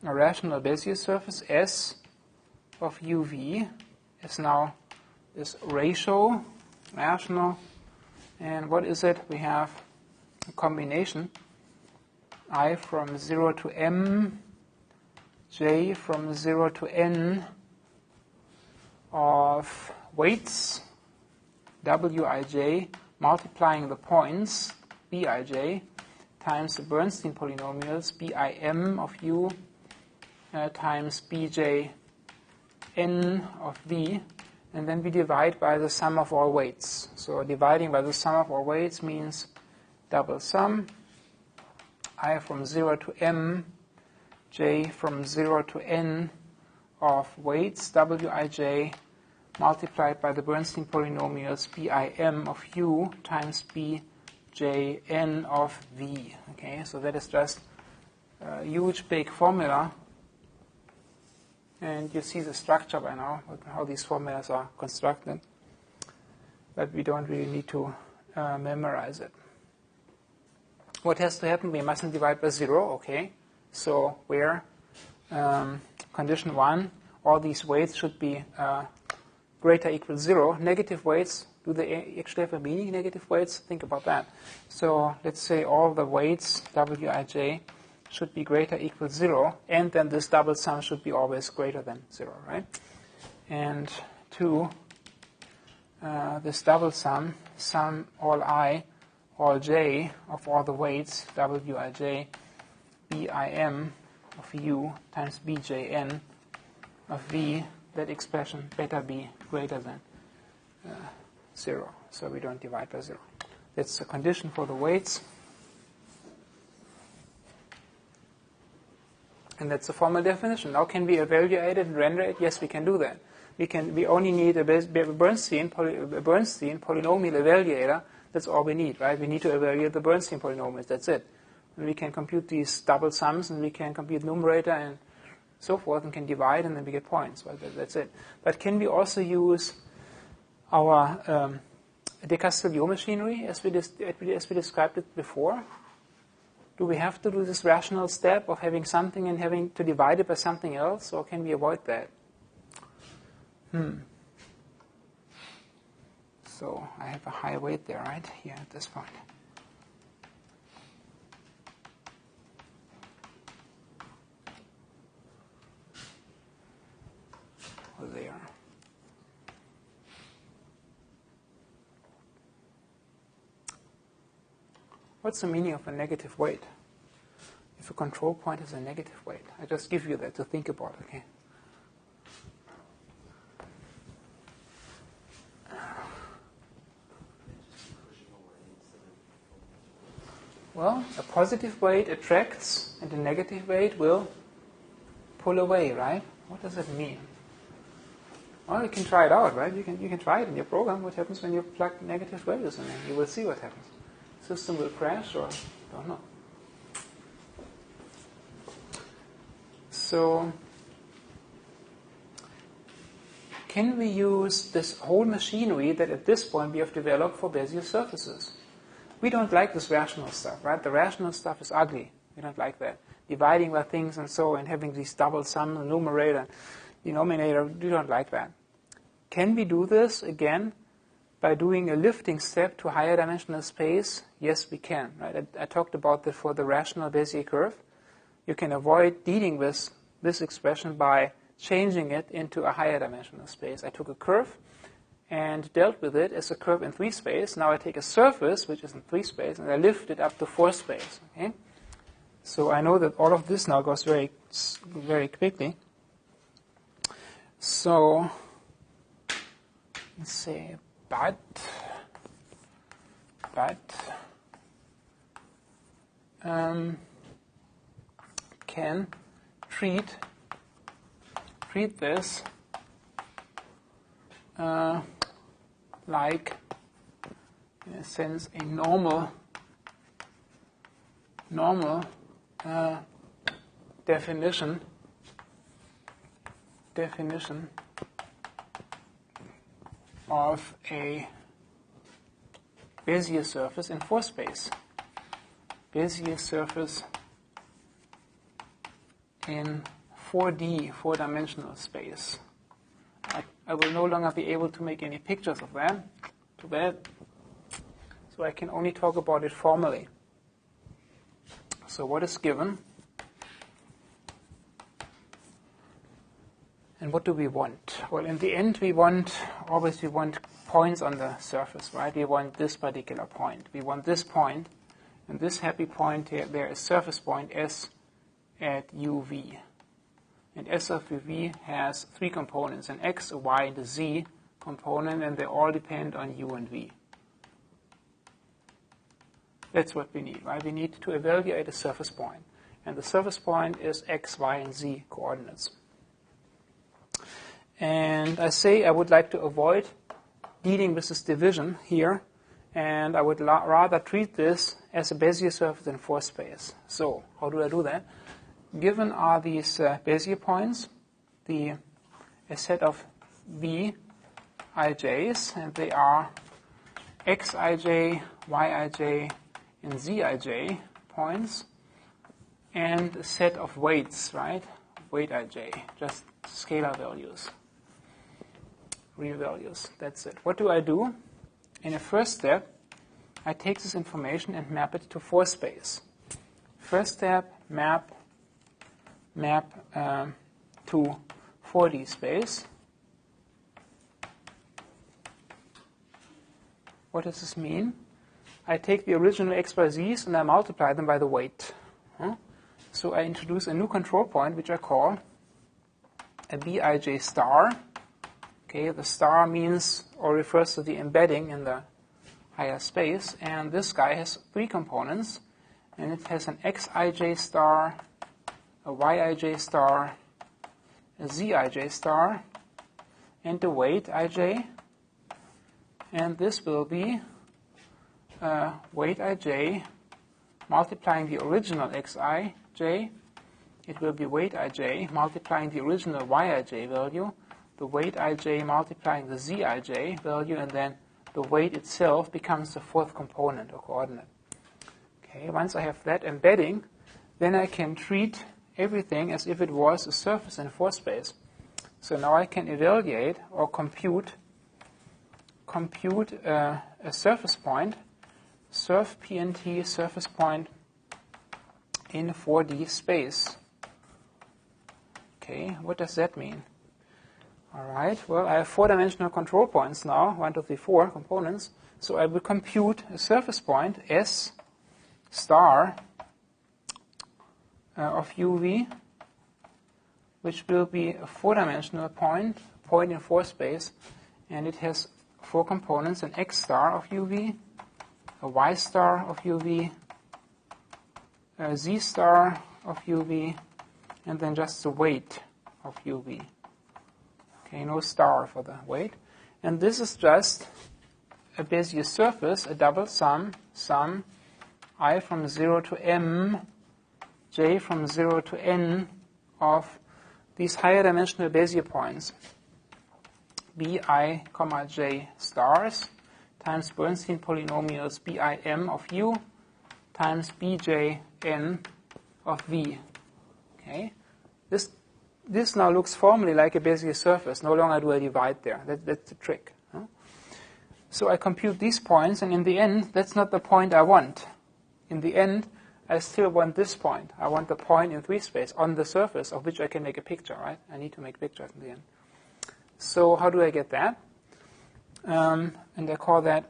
Speaker 2: rational Bezier surface S of UV is now this ratio, rational. And what is it? We have a combination I from 0 to M, J from 0 to N of weights, Wij, multiplying the points, Bij, times the Bernstein polynomials, Bim of U times Bjn of V, and then we divide by the sum of all weights. So dividing by the sum of all weights means double sum, I from 0 to M, J from 0 to N of weights, Wij, multiplied by the Bernstein polynomials, Bim of U times Bjn of V. Okay, so that is just a huge big formula. And you see the structure by now, how these formulas are constructed. But we don't really need to memorize it. What has to happen? We mustn't divide by 0, okay? So where condition 1, all these weights should be greater or equal to 0. Negative weights, do they actually have a meaning, negative weights? Think about that. So let's say all the weights, Wij, should be greater or equal to 0, and then this double sum should be always greater than 0, right? And 2, this double sum, sum all I, all j of all the weights, Wij, Bim of U times Bjn of V, that expression better be greater than 0. So we don't divide by 0. That's a condition for the weights. And that's a formal definition. Now can we evaluate it and render it? Yes, we can do that. We only need a Bernstein polynomial evaluator. That's all we need, right? We need to evaluate the Bernstein polynomials. That's it. And we can compute these double sums, and we can compute numerator and so forth, and can divide, and then we get points. Right? That's it. But can we also use our de Castillo machinery as we described it before? Do we have to do this rational step of having something and having to divide it by something else, or can we avoid that? So I have a high weight there, right, here at this point. Or there. What's the meaning of a negative weight? If a control point is a negative weight. I just give you that to think about, okay? Well, a positive weight attracts, and a negative weight will pull away, right? What does that mean? Well, you can try it out, right? You can try it in your program. What happens when you plug negative values in there? You will see what happens. System will crash, or don't know. So, can we use this whole machinery that at this point we have developed for Bezier surfaces? We don't like this rational stuff, right? The rational stuff is ugly. We don't like that. Dividing by things and so, and having these double sum, the numerator, denominator, we don't like that. Can we do this again by doing a lifting step to higher dimensional space? Yes, we can. Right? I talked about that for the rational Bezier curve. You can avoid dealing with this expression by changing it into a higher dimensional space. I took a curve and dealt with it as a curve in 3 space. Now I take a surface, which is in 3 space, and I lift it up to 4 space. Okay? So I know that all of this now goes very, very quickly. So let's say, but can treat this like, in a sense, a normal definition of a Bezier surface in 4 space. Bezier surface in 4D, 4-dimensional space. I will no longer be able to make any pictures of that. Too bad. So I can only talk about it formally. So what is given? And what do we want? Well, in the end, we want points on the surface, right? We want this particular point. We want this point, and this happy point here, there is surface point S at UV. And S of UV has 3 components, an X, a Y, and a Z component, and they all depend on U and V. That's what we need, right? We need to evaluate a surface point. And the surface point is X, Y, and Z coordinates. And I say I would like to avoid dealing with this division here, and I would rather treat this as a Bezier surface in 4 space. So how do I do that? Given are these Bezier points, a set of Vij's, and they are Xij, Yij, and Zij points, and a set of weights, right? Weight ij, just scalar values, real values. That's it. What do? In a first step, I take this information and map it to 4 space. First step, map to 4D space. What does this mean? I take the original x by z's and I multiply them by the weight. So I introduce a new control point, which I call a Bij star. Okay, the star means or refers to the embedding in the higher space. And this guy has 3 components, and it has an Xij star, a Yij star, a Zij star, and the weight ij. And this will be weight ij multiplying the original xij. It will be weight ij multiplying the original yij value, the weight ij multiplying the zij value, and then the weight itself becomes the 4th component or coordinate. Okay, once I have that embedding, then I can treat everything as if it was a surface in 4 space. So now I can evaluate or compute a surface point, surf PNT surface point in 4D space. Okay, what does that mean? All right, well, I have 4-dimensional control points now, 1, 2, 3, 4 components. So I will compute a surface point S star of uv, which will be a four-dimensional point in 4 space, and it has 4 components: an x star of uv, a y star of uv, a z star of uv, and then just the weight of uv. Okay, no star for the weight. And this is just a Bezier surface, a double sum I from 0 to m, j from 0 to n of these higher dimensional Bezier points, bi, j stars times Bernstein polynomials bim of u times bjn of v. Okay, this now looks formally like a Bezier surface. No longer do I divide there. That's the trick. Huh? So I compute these points, and in the end, that's not the point I want. In the end, I still want this point. I want the point in 3 space on the surface of which I can make a picture, right? I need to make pictures in the end. So how do I get that? And I call that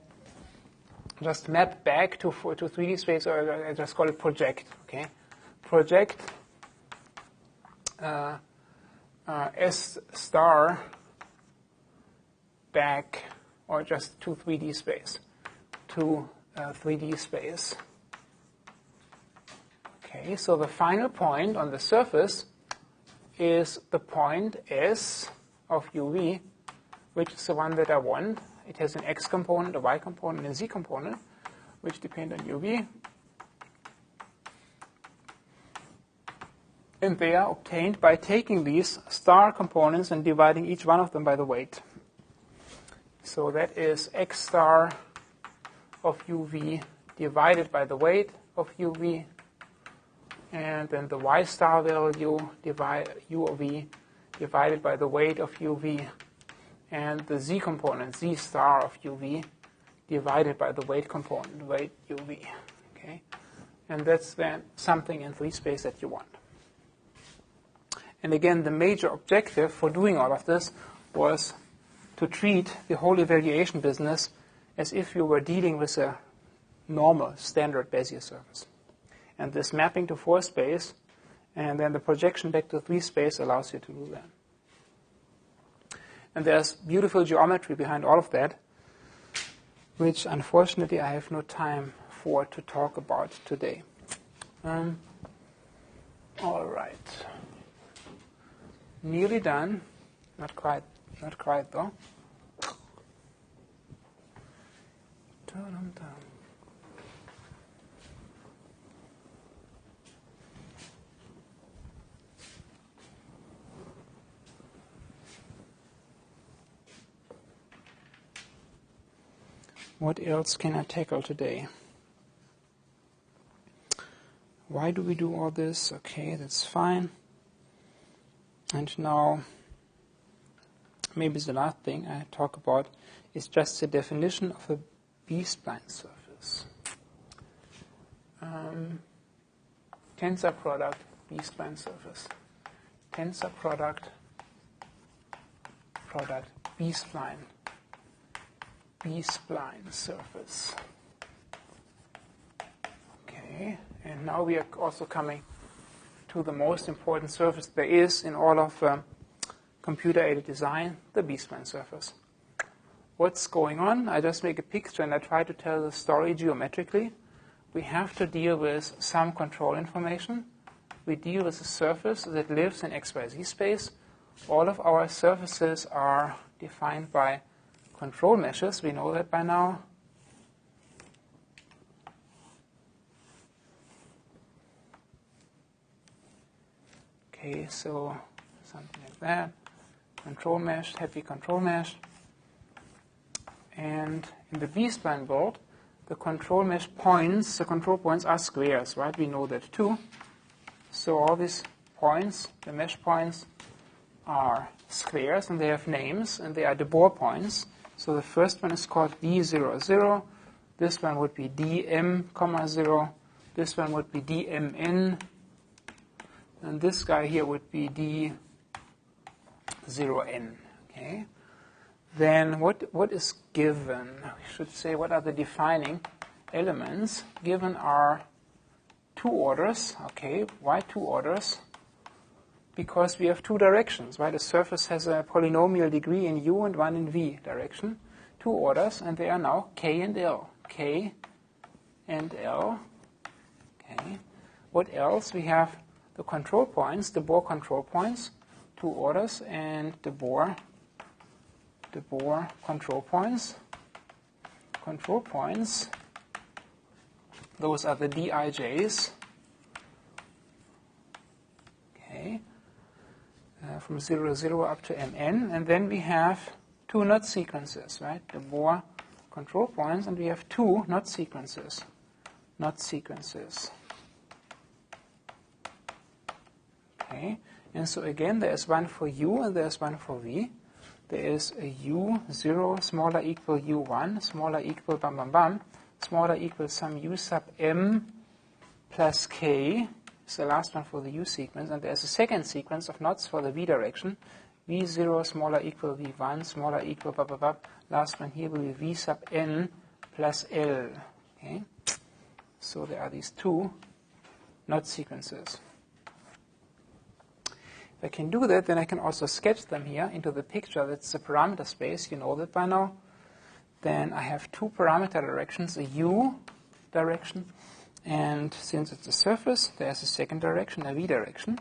Speaker 2: just map back to 3D space, or I just call it project. Okay, project S star back, or just to 3D space, to 3D space. Okay, so the final point on the surface is the point S of uv, which is the one that I want. It has an x component, a y component, and a z component, which depend on uv. And they are obtained by taking these star components and dividing each one of them by the weight. So that is x star of uv divided by the weight of uv, and then the y star value u of v divided by the weight of uv, and the z component, z star of uv, divided by the weight component, weight uv. Okay, and that's then something in 3 space that you want. And again, the major objective for doing all of this was to treat the whole evaluation business as if you were dealing with a normal, standard Bezier surface. And this mapping to 4 space and then the projection back to 3 space allows you to do that. And there's beautiful geometry behind all of that, which unfortunately I have no time for to talk about today. All right. Nearly done. Not quite though. What else can I tackle today? Why do we do all this? Okay, that's fine. And now, maybe the last thing I talk about is just the definition of a B-spline surface. Tensor product, B-spline surface. Tensor product, B-spline. B-spline surface. Okay, and now we are also coming to the most important surface there is in all of computer-aided design, the B-spline surface. What's going on? I just make a picture and I try to tell the story geometrically. We have to deal with some control information. We deal with a surface that lives in XYZ space. All of our surfaces are defined by control meshes. We know that by now. Okay, so something like that. Control mesh, happy control mesh. And in the B-spline world, the control mesh points, the control points are squares, right? We know that too. So all these points, the mesh points, are squares, and they have names, and they are de Boer points. So the first one is called D00. This one would be DM, 0. This one would be DMN. And this guy here would be D0N. Okay. Then what is given? We should say what are the defining elements. Given are 2 orders. Okay, why 2 orders? Because we have 2 directions, right? A surface has a polynomial degree in u and one in v direction. 2 orders, and they are now k and l. K and l. Okay. What else? We have the control points, the Bohr control points, 2 orders, and the Bohr control points. Control points, those are the dij's. Okay. From 0 to 0 up to mn, and then we have 2 knot sequences, right? The Bohr control points, and we have 2 knot sequences. Knot sequences. Okay, and so again, there is one for u and there is one for v. There is a u0 smaller equal u1 smaller equal bam bam bam smaller equal some u sub m plus k. It's the last one for the u sequence, and there's a second sequence of knots for the v direction. v0 smaller equal v1 smaller equal blah blah blah. Last one here will be v sub n plus l. Okay, so there are these 2 knot sequences. If I can do that, then I can also sketch them here into the picture. That's the parameter space. You know that by now. Then I have 2 parameter directions, a u direction, and since it's a surface, there's a second direction, a v direction.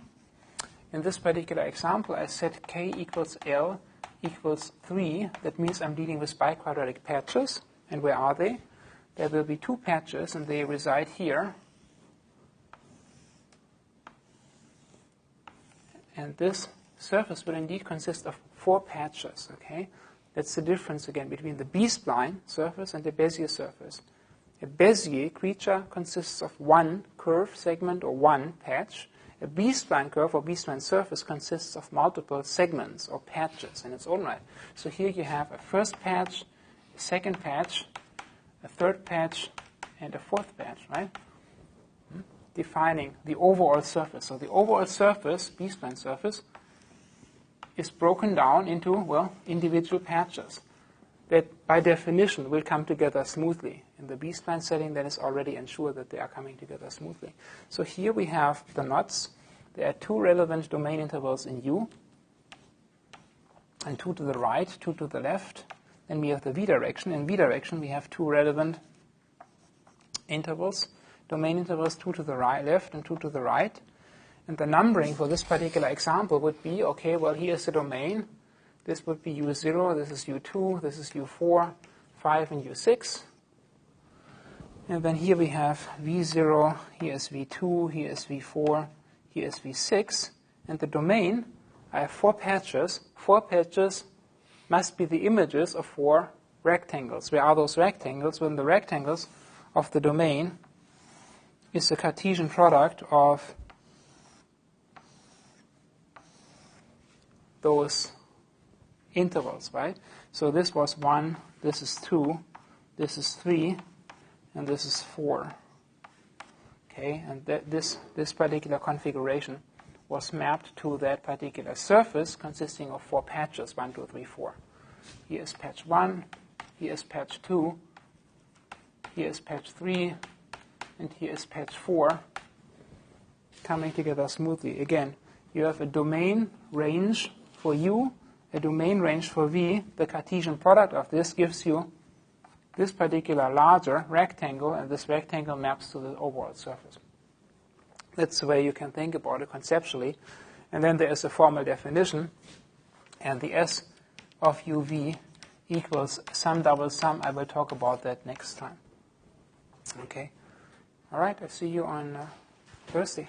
Speaker 2: In this particular example, I set k equals l equals 3. That means I'm dealing with biquadratic patches. And where are they? There will be 2 patches, and they reside here. And this surface will indeed consist of 4 patches. Okay, that's the difference again between the B-spline surface and the Bezier surface. A Bezier creature consists of 1 curve segment or 1 patch. A B-spline curve or B-spline surface consists of multiple segments or patches in its own right. So here you have a first patch, a second patch, a third patch, and a fourth patch, right? Defining the overall surface. So the overall surface, B-spline surface, is broken down into, well, individual patches that by definition will come together smoothly. In the B-spline setting, that is already ensured that they are coming together smoothly. So here we have the knots. There are 2 relevant domain intervals in U, and 2 to the right, 2 to the left. Then we have the V direction. In V direction, we have 2 relevant intervals. Domain intervals 2 to the right, left and 2 to the right. And the numbering for this particular example would be, okay, well, here's the domain. This would be U0, this is U2, this is U4, 5, and U6. And then here we have V0, here is V2, here is V4, here is V6. And the domain, I have 4 patches. 4 patches must be the images of 4 rectangles. Where are those rectangles? Well, the rectangles of the domain is the Cartesian product of those intervals, right? So this was 1, this is 2, this is 3, and this is 4. Okay, and this particular configuration was mapped to that particular surface consisting of 4 patches, 1, 2, 3, 4. Here is patch 1, here is patch 2, here is patch 3, and here is patch 4, coming together smoothly. Again, you have a domain range for U, a domain range for V. The Cartesian product of this gives you this particular larger rectangle, and this rectangle maps to the overall surface. That's the way you can think about it conceptually. And then there is a formal definition, and the S of UV equals sum double sum. I will talk about that next time. Okay. All right, I see you on Thursday.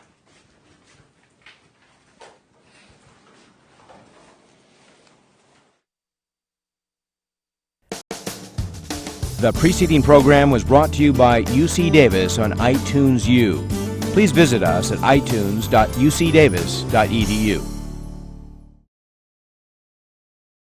Speaker 1: The preceding program was brought to you by UC Davis on iTunes U. Please visit us at itunes.ucdavis.edu.